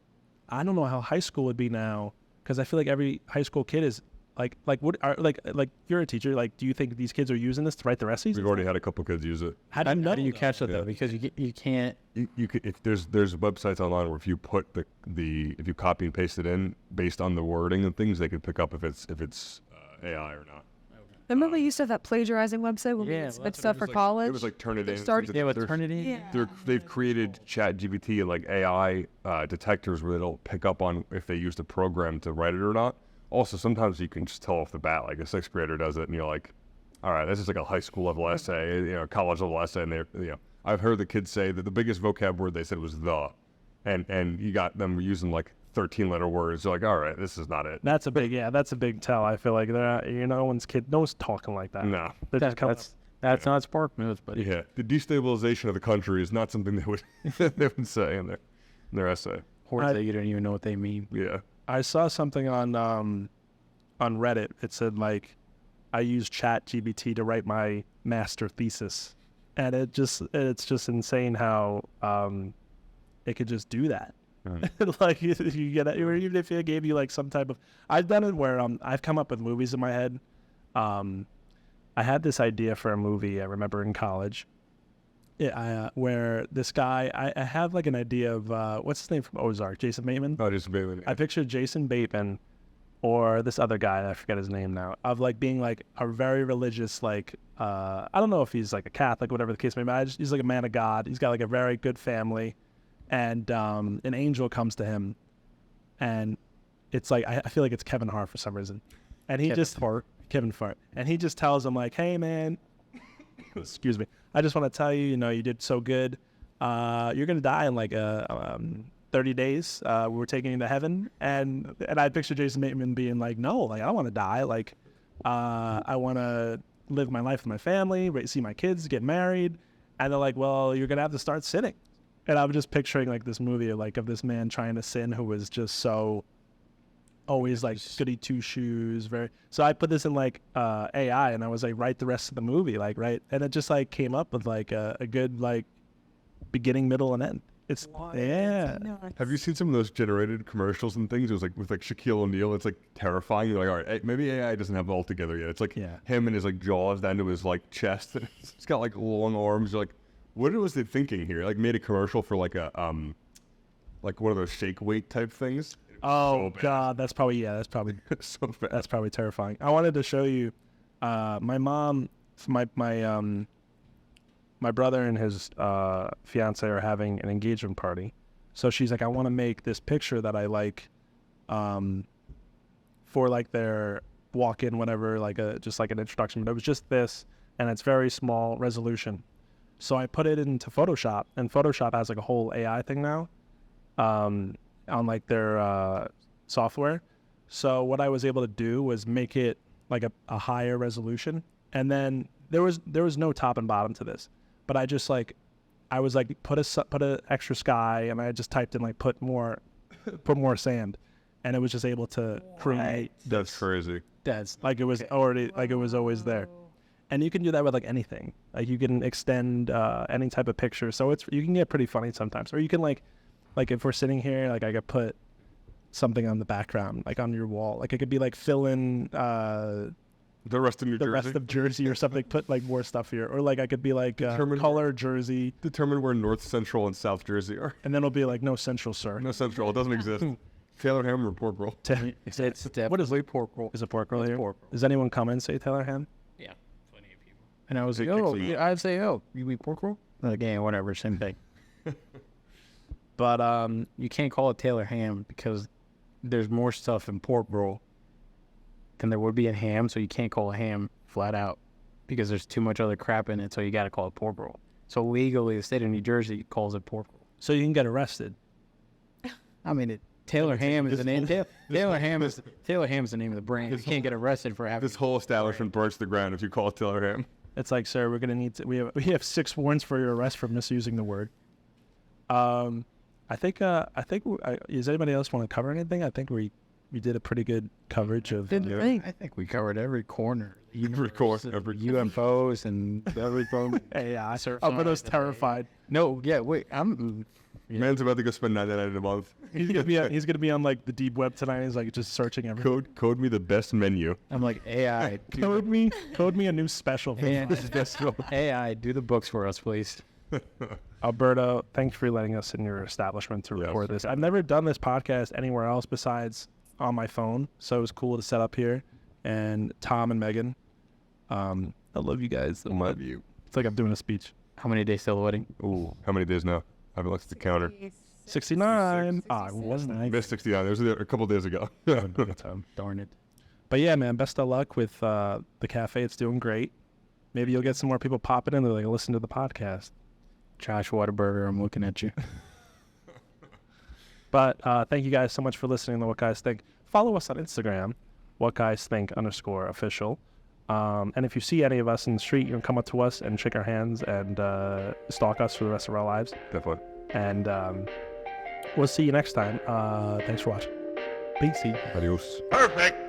I don't know how high school would be now, because I feel like every high school kid is like what are like you're a teacher. Like, do you think these kids are using this to write their essays? We've already had a couple kids use it. How do you know? How do you catch that Yeah. though? Because you can't. You could, if there's websites online where if you put the if you copy and paste it in based on the wording and things, they could pick up if it's AI or not. Remember we used to have that plagiarizing website when we Yeah, would well, submit that's stuff for college? It was like Turnitin. started- Yeah, with They're- Eternity. Yeah. They've created Chat GPT and like AI detectors where it'll pick up on if they used a program to write it or not. Also, sometimes you can just tell off the bat, like a sixth grader does it, and you're like, all right, this is like a high school level essay, college level essay, and I've heard the kids say that the biggest vocab word they said was the, and you got them using like 13-letter words. You're like, all right, this is not it. That's a big tell. I feel like they're not, no one's talking like that. No. They're just coming That's not Spark News, but Yeah, the destabilization of the country is not something they would say in their essay. horse that you don't even know what they mean. Yeah. I saw something on Reddit. It said like, I used Chat GPT to write my master thesis, and it's just insane how it could just do that. Like you get it, or even if it gave you like some type of, I've done it where I've come up with movies in my head. I had this idea for a movie I remember in college. Where this guy, I have like an idea of what's his name from Ozark, Jason Bateman. Oh, just Bailey. I pictured Jason Bateman or this other guy, I forget his name now, of like being like a very religious, like, I don't know if he's like a Catholic, whatever the case may be. He's like a man of God. He's got like a very good family. And an angel comes to him. And it's like, I feel like it's Kevin Hart for some reason. And he Kevin Fart. And he just tells him like, hey man, excuse me, I just want to tell you, you did so good. You're going to die in like 30 days. We're taking you to heaven. And I picture Jason Bateman being like, no, like I don't want to die. Like, I want to live my life with my family, see my kids, get married. And they're like, well, you're going to have to start sinning. And I'm just picturing like this movie of this man trying to sin who was just so always like goody two shoes. So I put this in like AI, and I was like, write the rest of the movie, like, right. And it just like came up with like a good like beginning, middle, and end. It's yeah. Have you seen some of those generated commercials and things? It was like with like Shaquille O'Neal. It's like terrifying. You're like, all right, maybe AI doesn't have it all together yet. It's like him and his like jaws down to his like chest. He's got like long arms. You're like, what was they thinking here? Like made a commercial for like a like one of those shake weight type things. Oh so God, that's probably so bad. that's probably terrifying. I wanted to show you, my mom, my brother and his fiance are having an engagement party. So she's like, I want to make this picture that I like, for like their walk-in, whatever, like just like an introduction. But it was just this, and it's very small resolution. So I put it into Photoshop, and Photoshop has like a whole AI thing now, on like their software. So what I was able to do was make it like a higher resolution, and then there was no top and bottom to this, but I just like, I was like put a extra sky, and I just typed in like put more sand, and it was just able to create. That's crazy. That's like it was already like it was always there. And you can do that with like anything. Like you can extend any type of picture, so you can get pretty funny sometimes. Or you can like if we're sitting here, like I could put something on the background, like on your wall. Like it could be like fill in The rest of New Jersey. rest of Jersey or something. Put like more stuff here, or like I could be like color Jersey, Determine where North Central and South Jersey are. and then it'll be like no Central, sir. No Central. It doesn't exist. Taylor Ham or pork roll. It's definitely pork roll. Is it pork roll here? pork roll. Does anyone come and say Taylor Ham? Yeah, plenty of people. And I was like, They oh, kick some- yeah, I'd say, oh, you eat pork roll? Like, yeah, whatever, same thing. But you can't call it Taylor ham because there's more stuff in pork roll than there would be in ham, so you can't call it ham flat out because there's too much other crap in it, so you got to call it pork roll. So legally, the state of New Jersey calls it pork roll. So you can get arrested. I mean, Taylor ham is the name. Taylor ham is the name of the brand. You can't get arrested for having This whole establishment burns to the ground if you call it Taylor Ham. It's like, sir, we're gonna need to. We have 6 warrants for your arrest for misusing the word. I think. Does anybody else want to cover anything? I think we we did a pretty good coverage of. Didn't think. I think we covered every corner. Every corner, every UFOs and everything. AI. Alberto's terrified. No, yeah, wait. man's about to go spend $99 a month. He's gonna be on like the deep web tonight. He's like just searching everything. Code me the best menu. I'm like, AI. Code me a new special. AI, do the books for us, please. Alberto, thanks for letting us in your establishment to record this. I've never done this podcast anywhere else besides on my phone, so it was cool to set up here. And Tom and Megan, I love you guys. I love you. It's like I'm doing a speech. How many days till the wedding? Ooh, how many days now? I haven't looked at the counter. 69. I wasn't. Missed 69. It was a couple days ago. Darn it. But yeah, man, best of luck with the cafe. It's doing great. Maybe you'll get some more people popping in. They're like, listen to the podcast. Josh Whataburger, I'm looking at you. But thank you guys so much for listening to What Guys Think. Follow us on Instagram, whatguysthink_official. And if you see any of us in the street, you can come up to us and shake our hands and stalk us for the rest of our lives. Definitely. And we'll see you next time. Thanks for watching. Peace. Adios. Perfect.